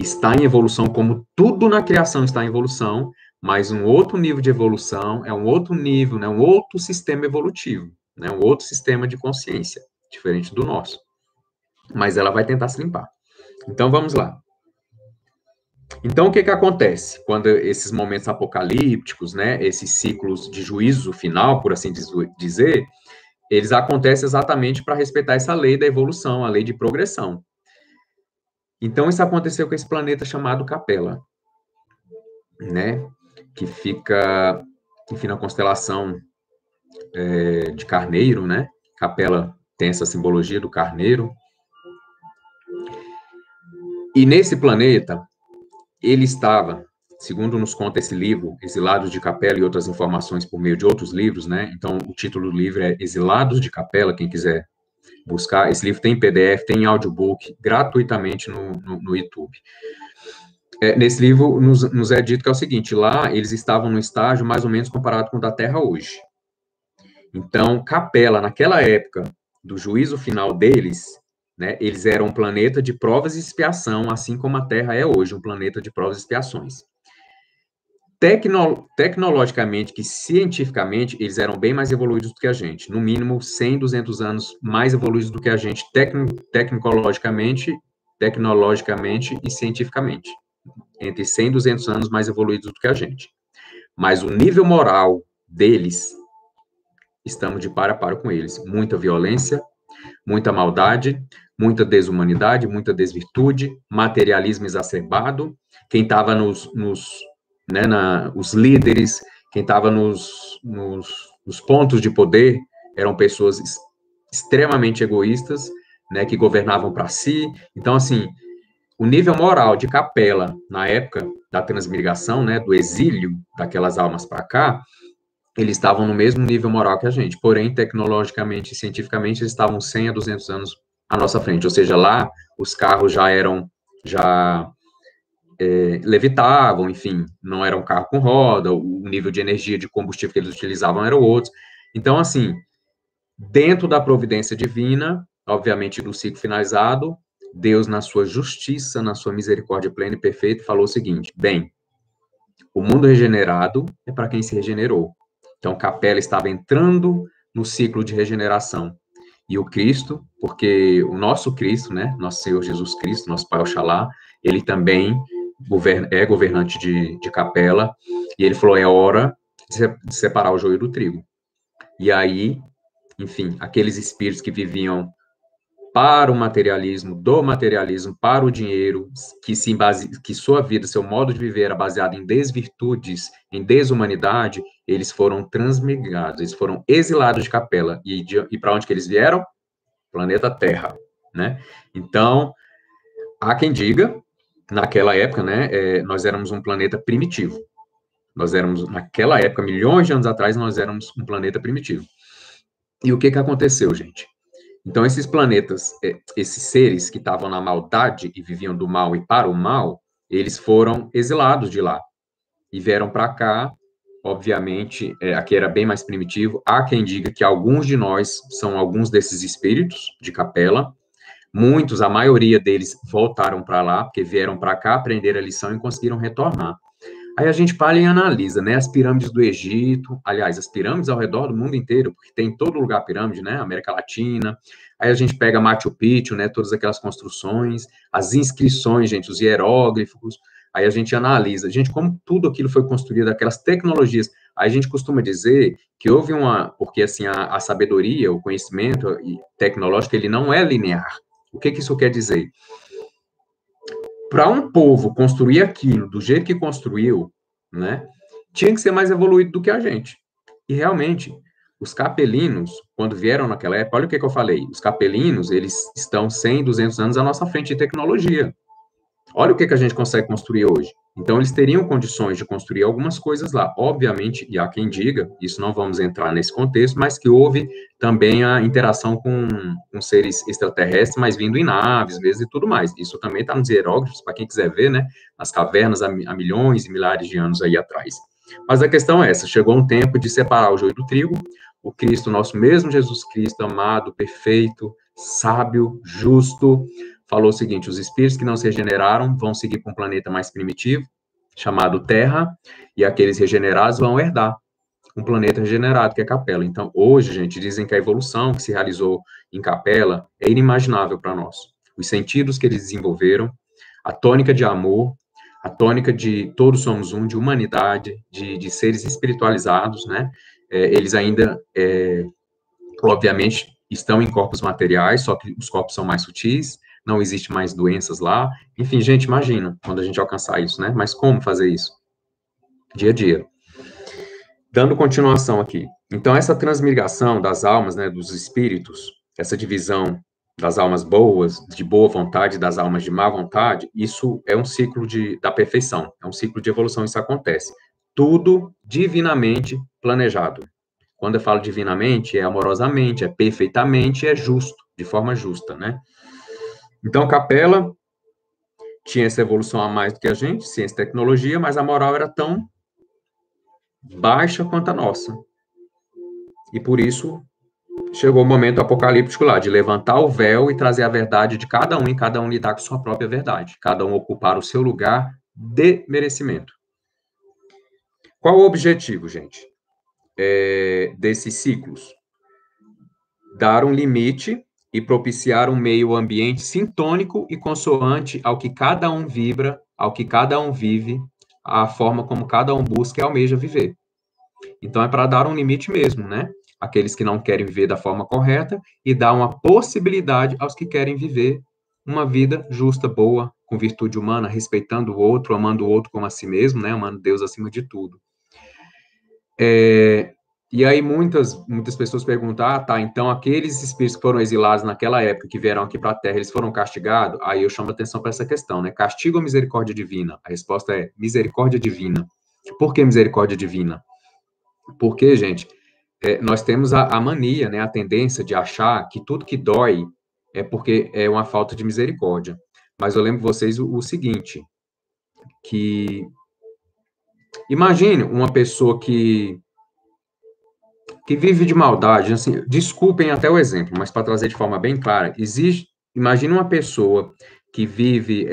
está em evolução, como tudo na criação está em evolução, mas um outro nível de evolução é um outro nível, né, um outro sistema evolutivo, né, um outro sistema de consciência, diferente do nosso. Mas ela vai tentar se limpar. Então, vamos lá. Então, o que acontece quando esses momentos apocalípticos, né, esses ciclos de juízo final, por assim dizer, eles acontecem exatamente para respeitar essa lei da evolução, a lei de progressão. Então, isso aconteceu com esse planeta chamado Capela, né, que fica, enfim, na constelação de Carneiro, né? Capela tem essa simbologia do carneiro. E nesse planeta, ele estava, segundo nos conta esse livro, Exilados de Capela e outras informações por meio de outros livros, né? Então, o título do livro é Exilados de Capela, quem quiser buscar. Esse livro tem em PDF, tem em audiobook, gratuitamente no YouTube. Nesse livro, nos é dito que é o seguinte, lá eles estavam no estágio mais ou menos comparado com o da Terra hoje. Então, Capela, naquela época do juízo final deles, né, eles eram um planeta de provas e expiação, assim como a Terra é hoje, um planeta de provas e expiações. Tecnologicamente e cientificamente, eles eram bem mais evoluídos do que a gente, no mínimo 100, 200 anos mais evoluídos do que a gente, tecnologicamente e cientificamente. Entre 100 e 200 anos mais evoluídos do que a gente. Mas o nível moral deles, estamos de par a par com eles. Muita violência, muita maldade, muita desumanidade, muita desvirtude, materialismo exacerbado. Quem estava os líderes, quem estava nos pontos de poder, eram pessoas extremamente egoístas, né, que governavam para si. Então, assim, o nível moral de Capela, na época da transmigração, né, do exílio daquelas almas para cá, eles estavam no mesmo nível moral que a gente, porém, tecnologicamente e cientificamente, eles estavam 100 a 200 anos à nossa frente, ou seja, lá os carros já levitavam, enfim, não era um carro com roda, o nível de energia de combustível que eles utilizavam era outro. Então, assim, dentro da providência divina, obviamente do ciclo finalizado, Deus, na sua justiça, na sua misericórdia plena e perfeita, falou o seguinte: bem, o mundo regenerado é para quem se regenerou. Então, Capela estava entrando no ciclo de regeneração. E o Cristo, porque o nosso Cristo, né, nosso Senhor Jesus Cristo, nosso Pai Oxalá, ele também é governante de Capela, e ele falou, é hora de separar o joio do trigo. E aí, enfim, aqueles espíritos que viviam para o materialismo, do materialismo para o dinheiro, que sua vida, seu modo de viver era baseado em desvirtudes, em desumanidade, eles foram transmigrados, eles foram exilados de Capela. E para onde que eles vieram? Planeta Terra, né? Então, há quem diga, naquela época, né, nós éramos um planeta primitivo. Nós éramos, naquela época, milhões de anos atrás, nós éramos um planeta primitivo. E o que aconteceu, gente? Então, esses planetas, esses seres que estavam na maldade e viviam do mal e para o mal, eles foram exilados de lá e vieram para cá. Obviamente, aqui era bem mais primitivo. Há quem diga que alguns de nós são alguns desses espíritos de Capela. Muitos, a maioria deles, voltaram para lá, porque vieram para cá, aprenderam a lição e conseguiram retornar. Aí a gente para e analisa, né, as pirâmides do Egito, aliás, as pirâmides ao redor do mundo inteiro, porque tem em todo lugar pirâmide, né, América Latina. Aí a gente pega Machu Picchu, né, todas aquelas construções, as inscrições, gente, os hieróglifos. Aí a gente analisa, gente, como tudo aquilo foi construído, aquelas tecnologias. Aí a gente costuma dizer que houve porque assim, a sabedoria, o conhecimento tecnológico, ele não é linear. O que isso quer dizer? Para um povo construir aquilo do jeito que construiu, né, tinha que ser mais evoluído do que a gente. E realmente, os capelinos, quando vieram naquela época, olha o que eu falei, os capelinos, eles estão 100, 200 anos à nossa frente de tecnologia. Olha o que a gente consegue construir hoje. Então, eles teriam condições de construir algumas coisas lá. Obviamente, e há quem diga, isso não vamos entrar nesse contexto, mas que houve também a interação com seres extraterrestres, mas vindo em naves, vezes e tudo mais. Isso também está nos hieróglifos, para quem quiser ver, né? Nas cavernas há milhões e milhares de anos aí atrás. Mas a questão é essa, chegou um tempo de separar o joio do trigo, o Cristo, nosso mesmo Jesus Cristo, amado, perfeito, sábio, justo, falou o seguinte, os espíritos que não se regeneraram vão seguir para um planeta mais primitivo, chamado Terra, e aqueles regenerados vão herdar um planeta regenerado, que é Capela. Então, hoje, gente, dizem que a evolução que se realizou em Capela é inimaginável para nós. Os sentidos que eles desenvolveram, a tônica de amor, a tônica de todos somos um, de humanidade, de seres espiritualizados, né? Eles ainda, obviamente, estão em corpos materiais, só que os corpos são mais sutis, não existe mais doenças lá. Enfim, gente, imagina quando a gente alcançar isso, né? Mas como fazer isso? Dia a dia. Dando continuação aqui. Então, essa transmigração das almas, né, dos espíritos, essa divisão das almas boas, de boa vontade, das almas de má vontade, isso é um ciclo da perfeição, é um ciclo de evolução, isso acontece. Tudo divinamente planejado. Quando eu falo divinamente, é amorosamente, é perfeitamente, é justo, de forma justa, né? Então, Capela tinha essa evolução a mais do que a gente, ciência e tecnologia, mas a moral era tão baixa quanto a nossa. E por isso chegou o momento apocalíptico lá, de levantar o véu e trazer a verdade de cada um, e cada um lidar com sua própria verdade, cada um ocupar o seu lugar de merecimento. Qual o objetivo, gente, desses ciclos? Dar um limite e propiciar um meio ambiente sintônico e consoante ao que cada um vibra, ao que cada um vive, à forma como cada um busca e almeja viver. Então, é para dar um limite mesmo, né? aqueles que não querem viver da forma correta e dá uma possibilidade aos que querem viver uma vida justa, boa, com virtude humana, respeitando o outro, amando o outro como a si mesmo, né, amando Deus acima de tudo. E aí muitas pessoas perguntam, tá, então aqueles espíritos que foram exilados naquela época, que vieram aqui para a Terra, eles foram castigados? Aí eu chamo a atenção para essa questão, né, castigo ou misericórdia divina? A resposta é misericórdia divina. Por que misericórdia divina? Porque, gente, nós temos a mania, né, a tendência de achar que tudo que dói é porque é uma falta de misericórdia. Mas eu lembro vocês o seguinte, que imagine uma pessoa que vive de maldade, assim, desculpem até o exemplo, mas para trazer de forma bem clara, imagine uma pessoa que vive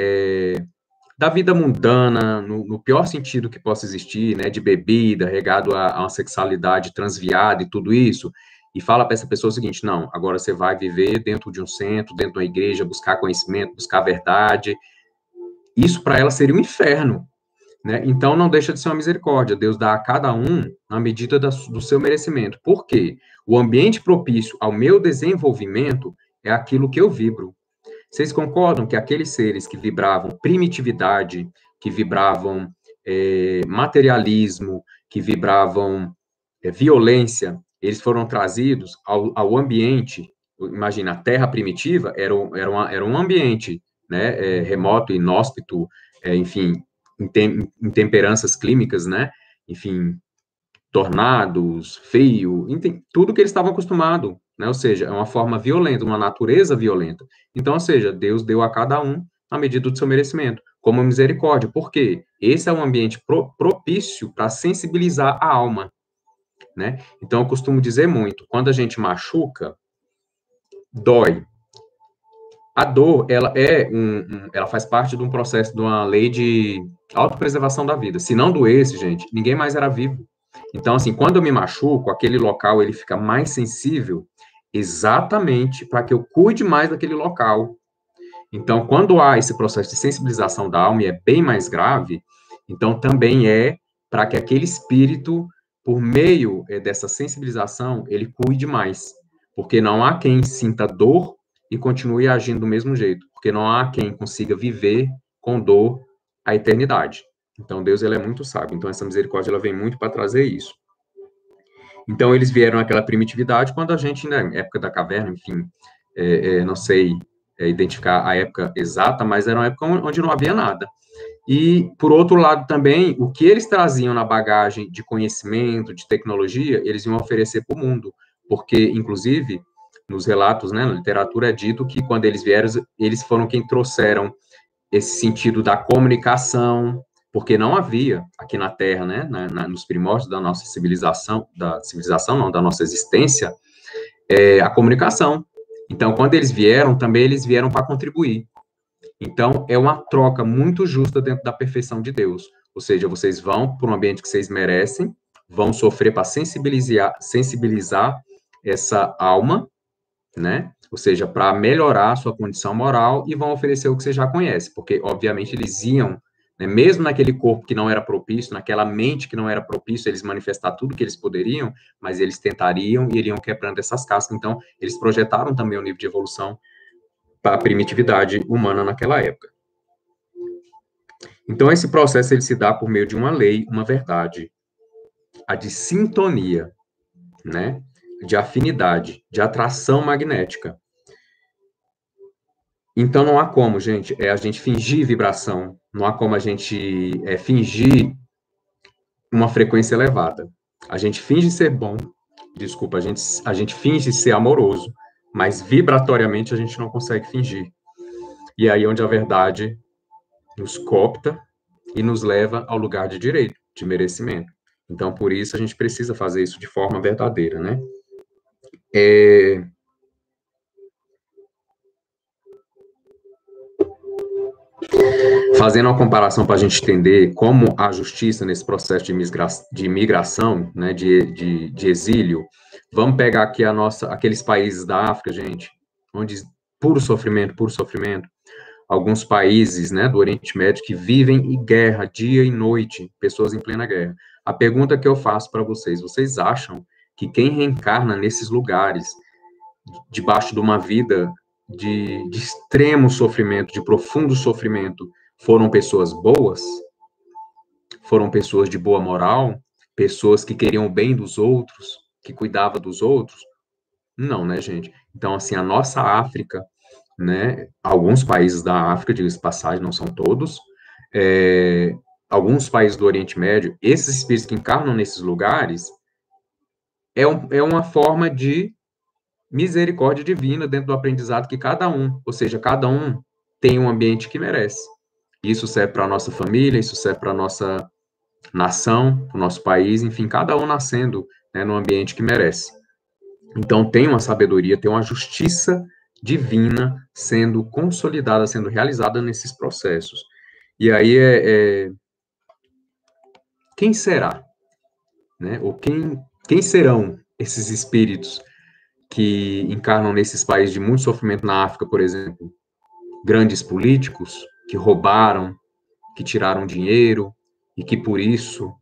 da vida mundana, no pior sentido que possa existir, né, de bebida, regado a uma sexualidade transviada e tudo isso, e fala para essa pessoa o seguinte, não, agora você vai viver dentro de um centro, dentro de uma igreja, buscar conhecimento, buscar verdade, isso para ela seria um inferno, né? Então não deixa de ser uma misericórdia, Deus dá a cada um na medida do seu merecimento, por quê? O ambiente propício ao meu desenvolvimento é aquilo que eu vibro. Vocês concordam que aqueles seres que vibravam primitividade, que vibravam materialismo, que vibravam violência, eles foram trazidos ao ambiente? Imagina, a Terra primitiva era um ambiente, né, remoto, inóspito, enfim, intemperanças clínicas, né, enfim, tornados, frio, tudo que eles estavam acostumados, né? Ou seja, é uma forma violenta, uma natureza violenta. Então, ou seja, Deus deu a cada um a medida do seu merecimento, como misericórdia. Por quê? Esse é um ambiente propício para sensibilizar a alma, né? Então, eu costumo dizer muito, quando a gente machuca, dói. A dor, ela faz parte de um processo, de uma lei de autopreservação da vida. Se não doesse, gente, ninguém mais era vivo. Então, assim, quando eu me machuco, aquele local ele fica mais sensível exatamente para que eu cuide mais daquele local. Então, quando há esse processo de sensibilização da alma e é bem mais grave, então também é para que aquele espírito, por meio dessa sensibilização, ele cuide mais. Porque não há quem sinta dor e continue agindo do mesmo jeito. Porque não há quem consiga viver com dor a eternidade. Então, Deus ele é muito sábio. Então, essa misericórdia ela vem muito para trazer isso. Então, eles vieram naquela primitividade quando a gente, na época da caverna, enfim, não sei identificar a época exata, mas era uma época onde não havia nada. E, por outro lado, também, o que eles traziam na bagagem de conhecimento, de tecnologia, eles iam oferecer para o mundo. Porque, inclusive, nos relatos, né, na literatura é dito que quando eles vieram, eles foram quem trouxeram esse sentido da comunicação, porque não havia aqui na Terra, né, nos primórdios da nossa civilização, não, da nossa existência, a comunicação. Então, quando eles vieram, também eles vieram para contribuir. Então, é uma troca muito justa dentro da perfeição de Deus. Ou seja, vocês vão para um ambiente que vocês merecem, vão sofrer para sensibilizar essa alma, né? Ou seja, para melhorar a sua condição moral e vão oferecer o que você já conhece, porque, obviamente, eles iam, né, mesmo naquele corpo que não era propício, naquela mente que não era propício, eles manifestar tudo que eles poderiam, mas eles tentariam e iriam quebrando essas cascas. Então, eles projetaram também o nível de evolução para a primitividade humana naquela época. Então, esse processo ele se dá por meio de uma lei, uma verdade, a de sintonia, né? De afinidade, de atração magnética. Então, não há como, gente, a gente fingir vibração, não há como a gente fingir uma frequência elevada. A gente finge ser bom, desculpa, a gente finge ser amoroso, mas vibratoriamente a gente não consegue fingir. E aí é onde a verdade nos coopta e nos leva ao lugar de direito, de merecimento. Então, por isso, a gente precisa fazer isso de forma verdadeira, né? Fazendo uma comparação para a gente entender como a justiça nesse processo de migração, né, de exílio, vamos pegar aqui aqueles países da África, gente, onde puro sofrimento, alguns países, né, do Oriente Médio que vivem em guerra dia e noite, pessoas em plena guerra. A pergunta que eu faço para vocês acham que quem reencarna nesses lugares, debaixo de uma vida de extremo sofrimento, de profundo sofrimento, foram pessoas boas, foram pessoas de boa moral, pessoas que queriam o bem dos outros, que cuidavam dos outros? Não, né, gente? Então, assim, a nossa África, né, alguns países da África, diga-se de passagem, não são todos, alguns países do Oriente Médio, esses espíritos que encarnam nesses lugares, é uma forma de misericórdia divina dentro do aprendizado que cada um, ou seja, cada um tem um ambiente que merece. Isso serve para a nossa família, isso serve para a nossa nação, para o nosso país, enfim, cada um nascendo, né, no ambiente que merece. Então, tem uma sabedoria, tem uma justiça divina sendo consolidada, sendo realizada nesses processos. E aí, quem será? Né? Ou quem serão esses espíritos que encarnam nesses países de muito sofrimento na África, por exemplo? Grandes políticos que roubaram, que tiraram dinheiro, e que por isso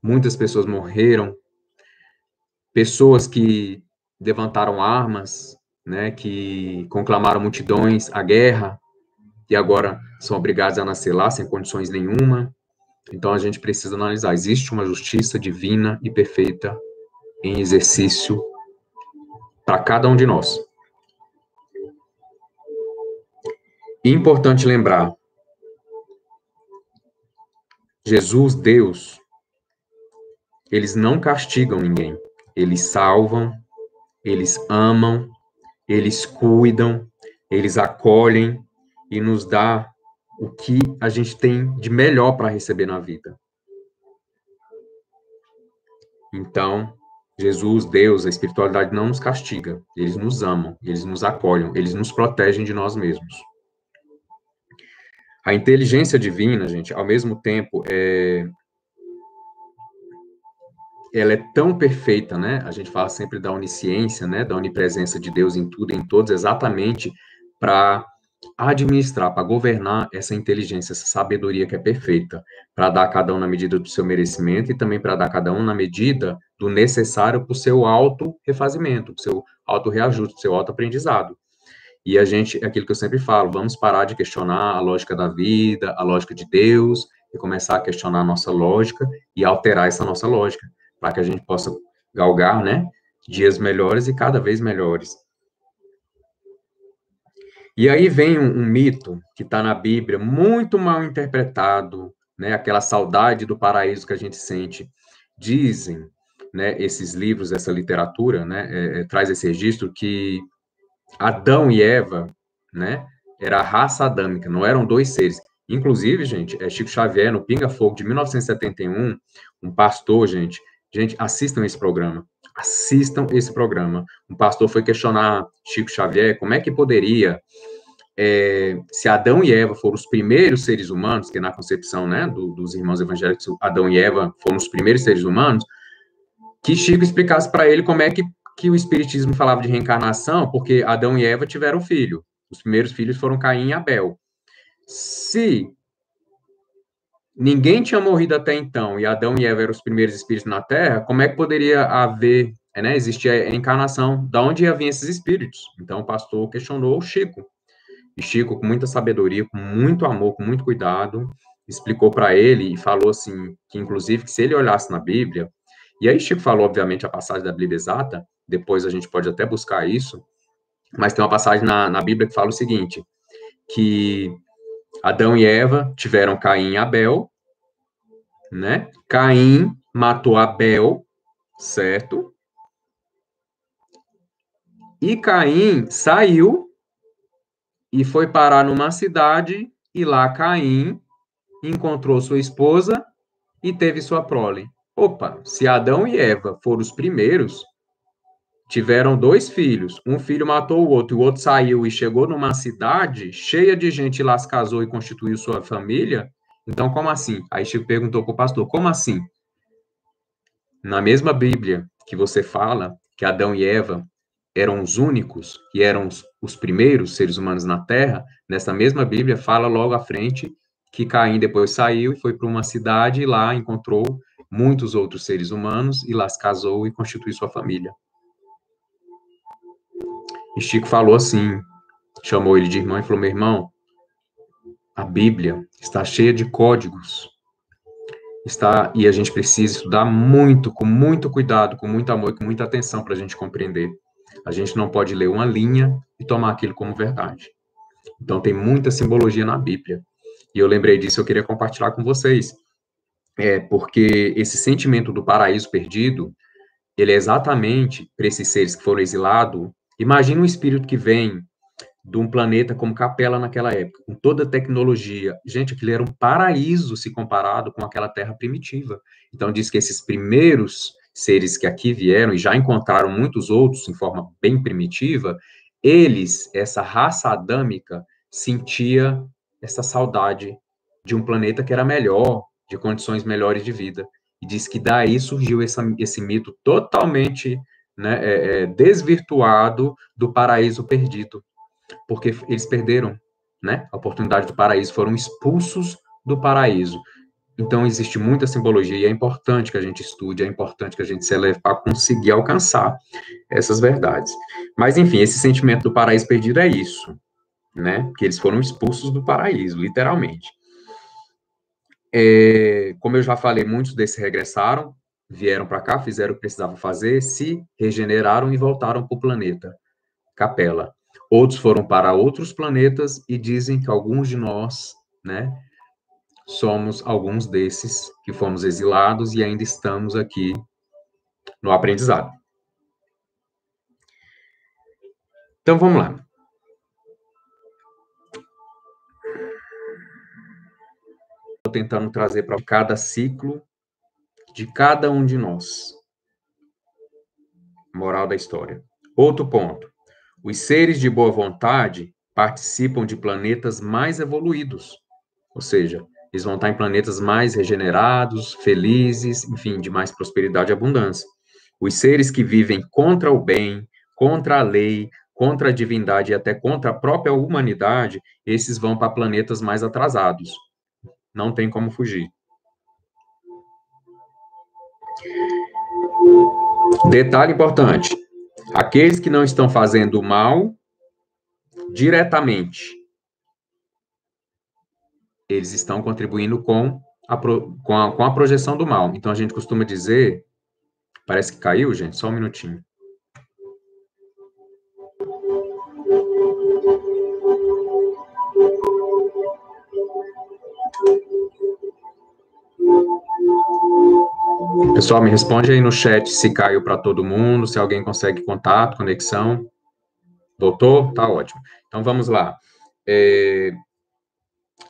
muitas pessoas morreram, pessoas que levantaram armas, né, que conclamaram multidões à guerra, e agora são obrigados a nascer lá sem condições nenhuma. Então a gente precisa analisar, existe uma justiça divina e perfeita em exercício para cada um de nós. E importante lembrar, Jesus, Deus, eles não castigam ninguém, eles salvam, eles amam, eles cuidam, eles acolhem e nos dá o que a gente tem de melhor para receber na vida. Então, Jesus, Deus, a espiritualidade não nos castiga, eles nos amam, eles nos acolhem, eles nos protegem de nós mesmos. A inteligência divina, gente, ao mesmo tempo, ela é tão perfeita, né? A gente fala sempre da onisciência, né? Da onipresença de Deus em tudo e em todos, exatamente para administrar, para governar essa inteligência, essa sabedoria que é perfeita, para dar a cada um na medida do seu merecimento e também para dar a cada um na medida do necessário para o seu auto-refazimento, para o seu auto-reajuste, para o seu auto-aprendizado. E a gente, é aquilo que eu sempre falo, vamos parar de questionar a lógica da vida, a lógica de Deus, e começar a questionar a nossa lógica e alterar essa nossa lógica, para que a gente possa galgar, né, dias melhores e cada vez melhores. E aí vem um mito que está na Bíblia, muito mal interpretado, né, aquela saudade do paraíso que a gente sente. Dizem, né, esses livros, essa literatura, né, traz esse registro que Adão e Eva, né, era a raça adâmica, não eram dois seres. Inclusive, gente, Chico Xavier, no Pinga Fogo de 1971, um pastor, gente, assistam esse programa. Assistam esse programa. Um pastor foi questionar Chico Xavier como é que poderia, se Adão e Eva foram os primeiros seres humanos, que na concepção, né, dos irmãos evangélicos, Adão e Eva foram os primeiros seres humanos, que Chico explicasse para ele como é que o Espiritismo falava de reencarnação, porque Adão e Eva tiveram filho. Os primeiros filhos foram Caim e Abel. Se ninguém tinha morrido até então, e Adão e Eva eram os primeiros espíritos na Terra, como é que poderia haver, né, existir a encarnação? Da onde ia vir esses espíritos? Então o pastor questionou o Chico. E Chico, com muita sabedoria, com muito amor, com muito cuidado, explicou para ele e falou assim, que inclusive que se ele olhasse na Bíblia, e aí Chico falou, obviamente, a passagem da Bíblia exata, depois a gente pode até buscar isso, mas tem uma passagem na Bíblia que fala o seguinte, que Adão e Eva tiveram Caim e Abel, né? Caim matou Abel, certo? E Caim saiu e foi parar numa cidade, e lá Caim encontrou sua esposa e teve sua prole. Opa, se Adão e Eva foram os primeiros, tiveram dois filhos, um filho matou o outro saiu e chegou numa cidade cheia de gente, e lá se casou e constituiu sua família, então como assim? Aí Chico perguntou para o pastor, como assim? Na mesma Bíblia que você fala que Adão e Eva eram os únicos e eram os primeiros seres humanos na Terra, nessa mesma Bíblia fala logo à frente que Caim depois saiu e foi para uma cidade e lá encontrou muitos outros seres humanos e lá se casou e constituiu sua família. E Chico falou assim, chamou ele de irmão e falou: meu irmão, a Bíblia está cheia de códigos, e a gente precisa estudar muito, com muito cuidado, com muito amor e com muita atenção para a gente compreender. A gente não pode ler uma linha e tomar aquilo como verdade. Então, tem muita simbologia na Bíblia. E eu lembrei disso, eu queria compartilhar com vocês. Porque esse sentimento do paraíso perdido, ele é exatamente para esses seres que foram exilados. Imagina um espírito que vem de um planeta como Capela naquela época, com toda a tecnologia. Gente, aquilo era um paraíso se comparado com aquela terra primitiva. Então, diz que esses primeiros seres que aqui vieram, e já encontraram muitos outros em forma bem primitiva, eles, essa raça adâmica, sentia essa saudade de um planeta que era melhor, de condições melhores de vida. E diz que daí surgiu esse mito totalmente, né, desvirtuado do paraíso perdido, porque eles perderam, né, a oportunidade do paraíso, foram expulsos do paraíso. Então, existe muita simbologia e é importante que a gente estude, é importante que a gente se eleve para conseguir alcançar essas verdades. Mas, enfim, esse sentimento do paraíso perdido é isso, né, que eles foram expulsos do paraíso, literalmente. Como eu já falei, muitos desses regressaram, vieram para cá, fizeram o que precisavam fazer, se regeneraram e voltaram para o planeta Capela. Outros foram para outros planetas e dizem que alguns de nós, né, somos alguns desses que fomos exilados e ainda estamos aqui no aprendizado. Então, vamos lá. Estou tentando trazer para cada ciclo de cada um de nós. Moral da história. Outro ponto. Os seres de boa vontade participam de planetas mais evoluídos, ou seja, eles vão estar em planetas mais regenerados, felizes, enfim, de mais prosperidade e abundância. Os seres que vivem contra o bem, contra a lei, contra a divindade e até contra a própria humanidade, esses vão para planetas mais atrasados. Não tem como fugir. Detalhe importante: aqueles que não estão fazendo mal diretamente, eles estão contribuindo com a projeção do mal. Então, a gente costuma dizer... Parece que caiu, gente? Só um minutinho. Pessoal, me responde aí no chat se caiu para todo mundo, se alguém consegue contato, conexão. Voltou? Tá ótimo. Então, vamos lá.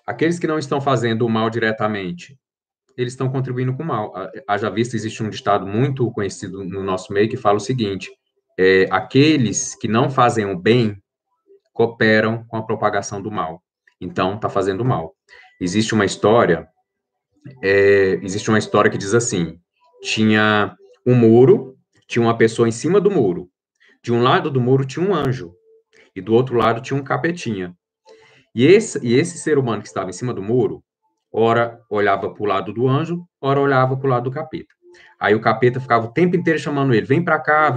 Aqueles que não estão fazendo o mal diretamente, eles estão contribuindo com o mal. Haja vista, existe um ditado muito conhecido no nosso meio que fala o seguinte: aqueles que não fazem o bem cooperam com a propagação do mal. Então, está fazendo mal. Existe uma história que diz assim: tinha um muro, tinha uma pessoa em cima do muro. De um lado do muro tinha um anjo, e do outro lado tinha um capetinha. E esse ser humano que estava em cima do muro, ora olhava para o lado do anjo, ora olhava para o lado do capeta. Aí o capeta ficava o tempo inteiro chamando ele: vem para cá,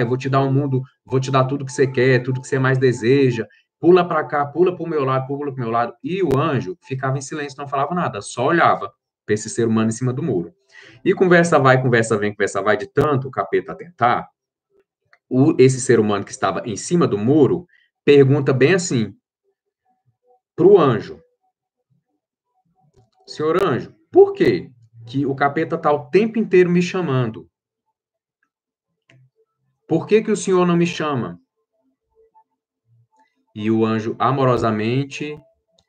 eu vou te dar um mundo, vou te dar tudo que você quer, tudo que você mais deseja, pula para cá, pula para o meu lado, pula para o meu lado. E o anjo ficava em silêncio, não falava nada, só olhava para esse ser humano em cima do muro. E conversa vai, conversa vem, conversa vai, de tanto o capeta tentar, esse ser humano que estava em cima do muro pergunta bem assim para o anjo: senhor anjo, por quê que o capeta está o tempo inteiro me chamando? Por que o senhor não me chama? E o anjo amorosamente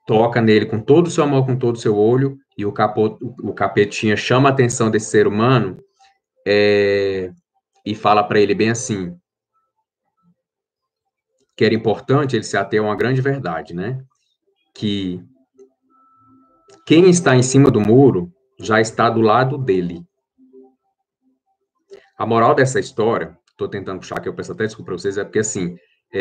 toca nele com todo o seu amor, com todo o seu olho, e o capetinha chama a atenção desse ser humano e fala para ele bem assim, que era importante ele se ater a uma grande verdade, né? Que quem está em cima do muro já está do lado dele. A moral dessa história, estou tentando puxar aqui, eu peço até desculpa para vocês, é porque assim,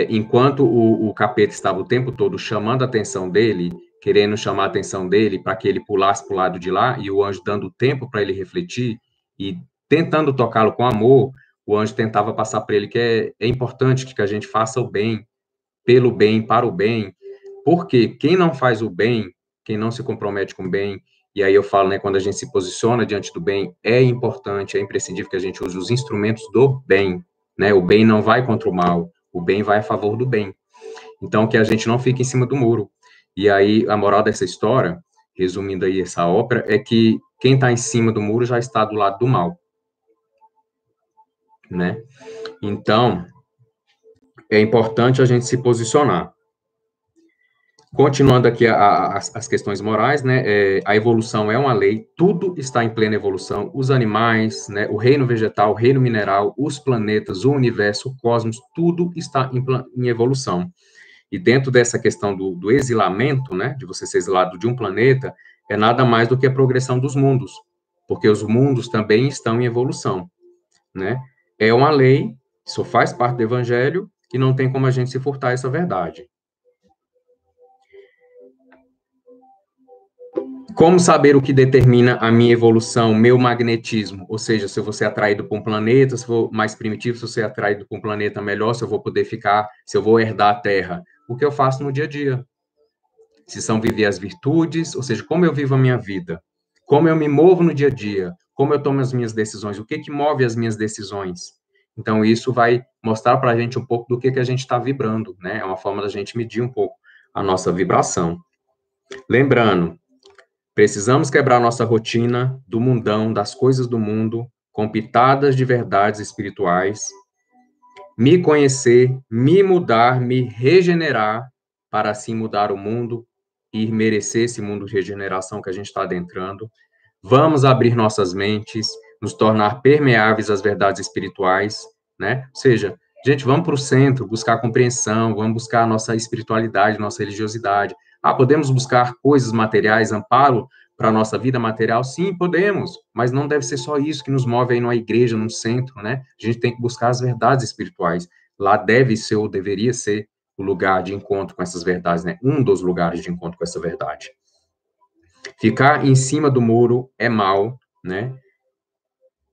enquanto o capeta estava o tempo todo chamando a atenção dele, querendo chamar a atenção dele para que ele pulasse para o lado de lá, e o anjo dando tempo para ele refletir, e tentando tocá-lo com amor, o anjo tentava passar para ele que é importante que a gente faça o bem, pelo bem, para o bem, porque quem não faz o bem, quem não se compromete com o bem, e aí eu falo, né, quando a gente se posiciona diante do bem, é importante, é imprescindível que a gente use os instrumentos do bem, né? O bem não vai contra o mal, o bem vai a favor do bem. Então, que a gente não fique em cima do muro. E aí, a moral dessa história, resumindo aí essa ópera, é que quem está em cima do muro já está do lado do mal, né? Então, é importante a gente se posicionar. Continuando aqui as questões morais, né, a evolução é uma lei, tudo está em plena evolução, os animais, né, o reino vegetal, o reino mineral, os planetas, o universo, o cosmos, tudo está em evolução. E dentro dessa questão do exilamento, né, de você ser exilado de um planeta, é nada mais do que a progressão dos mundos, porque os mundos também estão em evolução, né? É uma lei, isso faz parte do evangelho, e não tem como a gente se furtar essa verdade. Como saber o que determina a minha evolução, meu magnetismo? Ou seja, se eu vou ser atraído para um planeta, se eu for mais primitivo, se eu ser atraído para um planeta melhor, se eu vou poder ficar, se eu vou herdar a Terra. O que eu faço no dia a dia. Se são viver as virtudes, ou seja, como eu vivo a minha vida, como eu me movo no dia a dia, como eu tomo as minhas decisões, o que que move as minhas decisões. Então, isso vai mostrar para a gente um pouco do que a gente está vibrando, né? É uma forma da gente medir um pouco a nossa vibração. Lembrando, precisamos quebrar nossa rotina do mundão, das coisas do mundo, com pitadas de verdades espirituais, me conhecer, me mudar, me regenerar, para assim mudar o mundo e merecer esse mundo de regeneração que a gente está adentrando. Vamos abrir nossas mentes, nos tornar permeáveis às verdades espirituais, né? Ou seja, gente, vamos para o centro, buscar compreensão, vamos buscar a nossa espiritualidade, nossa religiosidade. Ah, podemos buscar coisas materiais, amparo para a nossa vida material? Sim, podemos, mas não deve ser só isso que nos move aí numa igreja, num centro, né? A gente tem que buscar as verdades espirituais. Lá deve ser ou deveria ser o lugar de encontro com essas verdades, né? Um dos lugares de encontro com essa verdade. Ficar em cima do muro é mal, né?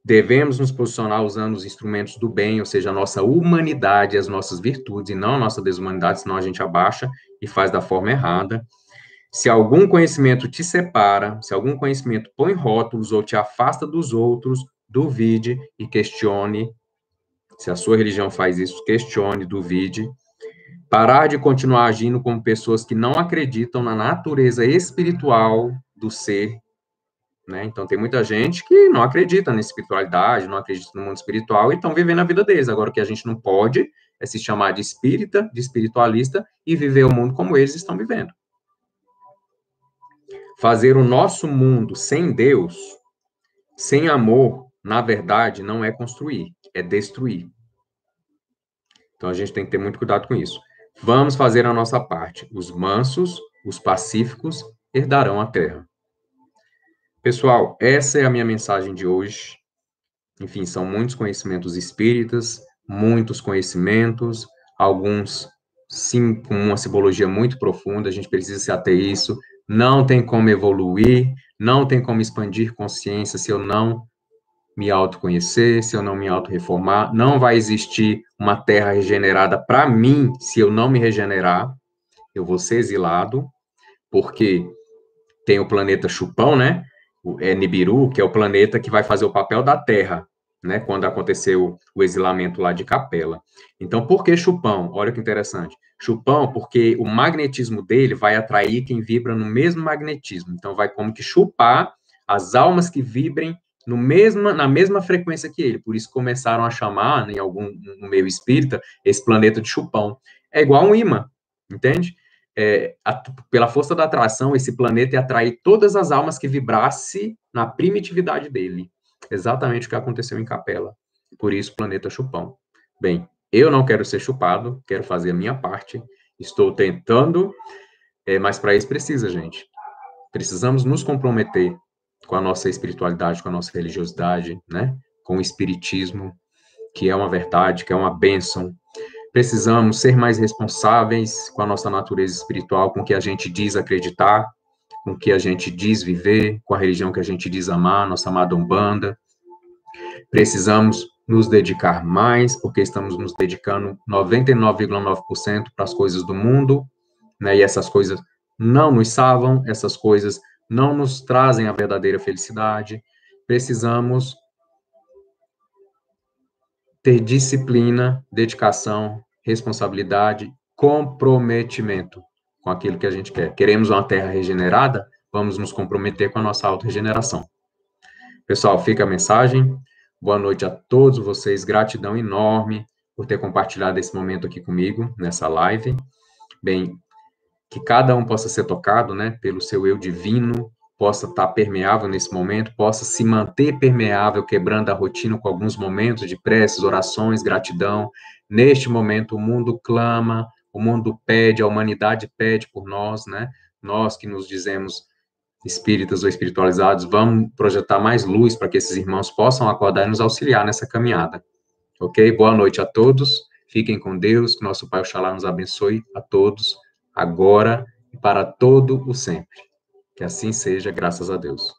Devemos nos posicionar usando os instrumentos do bem, ou seja, a nossa humanidade, as nossas virtudes, e não a nossa desumanidade, senão a gente abaixa e faz da forma errada. Se algum conhecimento te separa, se algum conhecimento põe rótulos ou te afasta dos outros, duvide e questione. Se a sua religião faz isso, questione, duvide. Parar de continuar agindo como pessoas que não acreditam na natureza espiritual do ser, né? Então, tem muita gente que não acredita na espiritualidade, não acredita no mundo espiritual e estão vivendo a vida deles. Agora, o que a gente não pode é se chamar de espírita, de espiritualista e viver o mundo como eles estão vivendo. Fazer o nosso mundo sem Deus, sem amor, na verdade, não é construir, é destruir. Então, a gente tem que ter muito cuidado com isso. Vamos fazer a nossa parte. Os mansos, os pacíficos, herdarão a terra. Pessoal, essa é a minha mensagem de hoje. Enfim, são muitos conhecimentos espíritas, muitos conhecimentos, alguns, sim, com uma simbologia muito profunda, a gente precisa se ater a isso. Não tem como evoluir, não tem como expandir consciência se eu não me autoconhecer, se eu não me autorreformar. Não vai existir uma terra regenerada para mim se eu não me regenerar. Eu vou ser exilado, porque tem o planeta Chupão, né? É Nibiru, que é o planeta que vai fazer o papel da Terra, né? Quando aconteceu o exilamento lá de Capela. Então, por que Chupão? Olha que interessante. Chupão, porque o magnetismo dele vai atrair quem vibra no mesmo magnetismo. Então, vai como que chupar as almas que vibrem na mesma frequência que ele. Por isso começaram a chamar, no meio espírita, esse planeta de Chupão. É igual um imã, entende? Pela força da atração, esse planeta ia atrair todas as almas que vibrasse na primitividade dele. Exatamente o que aconteceu em Capela. Por isso, planeta Chupão. Bem, eu não quero ser chupado, quero fazer a minha parte. Estou tentando, mas para isso precisa, gente. Precisamos nos comprometer com a nossa espiritualidade, com a nossa religiosidade, né? Com o espiritismo, que é uma verdade, que é uma bênção. Precisamos ser mais responsáveis com a nossa natureza espiritual, com o que a gente diz acreditar, com o que a gente diz viver, com a religião que a gente diz amar, nossa amada Umbanda. Precisamos nos dedicar mais, porque estamos nos dedicando 99,9% para as coisas do mundo, né? E essas coisas não nos salvam, essas coisas não nos trazem a verdadeira felicidade. Precisamos ter disciplina, dedicação, responsabilidade, comprometimento com aquilo que a gente quer. Queremos uma terra regenerada? Vamos nos comprometer com a nossa autorregeneração. Pessoal, fica a mensagem. Boa noite a todos vocês. Gratidão enorme por ter compartilhado esse momento aqui comigo, nessa live. Bem, que cada um possa ser tocado, né, pelo seu eu divino, possa estar permeável nesse momento, possa se manter permeável, quebrando a rotina com alguns momentos de preces, orações, gratidão. Neste momento, o mundo clama, o mundo pede, a humanidade pede por nós, né? Nós que nos dizemos espíritas ou espiritualizados, vamos projetar mais luz para que esses irmãos possam acordar e nos auxiliar nessa caminhada. Ok? Boa noite a todos. Fiquem com Deus, que nosso Pai Oxalá nos abençoe a todos, agora e para todo o sempre. Que assim seja, graças a Deus.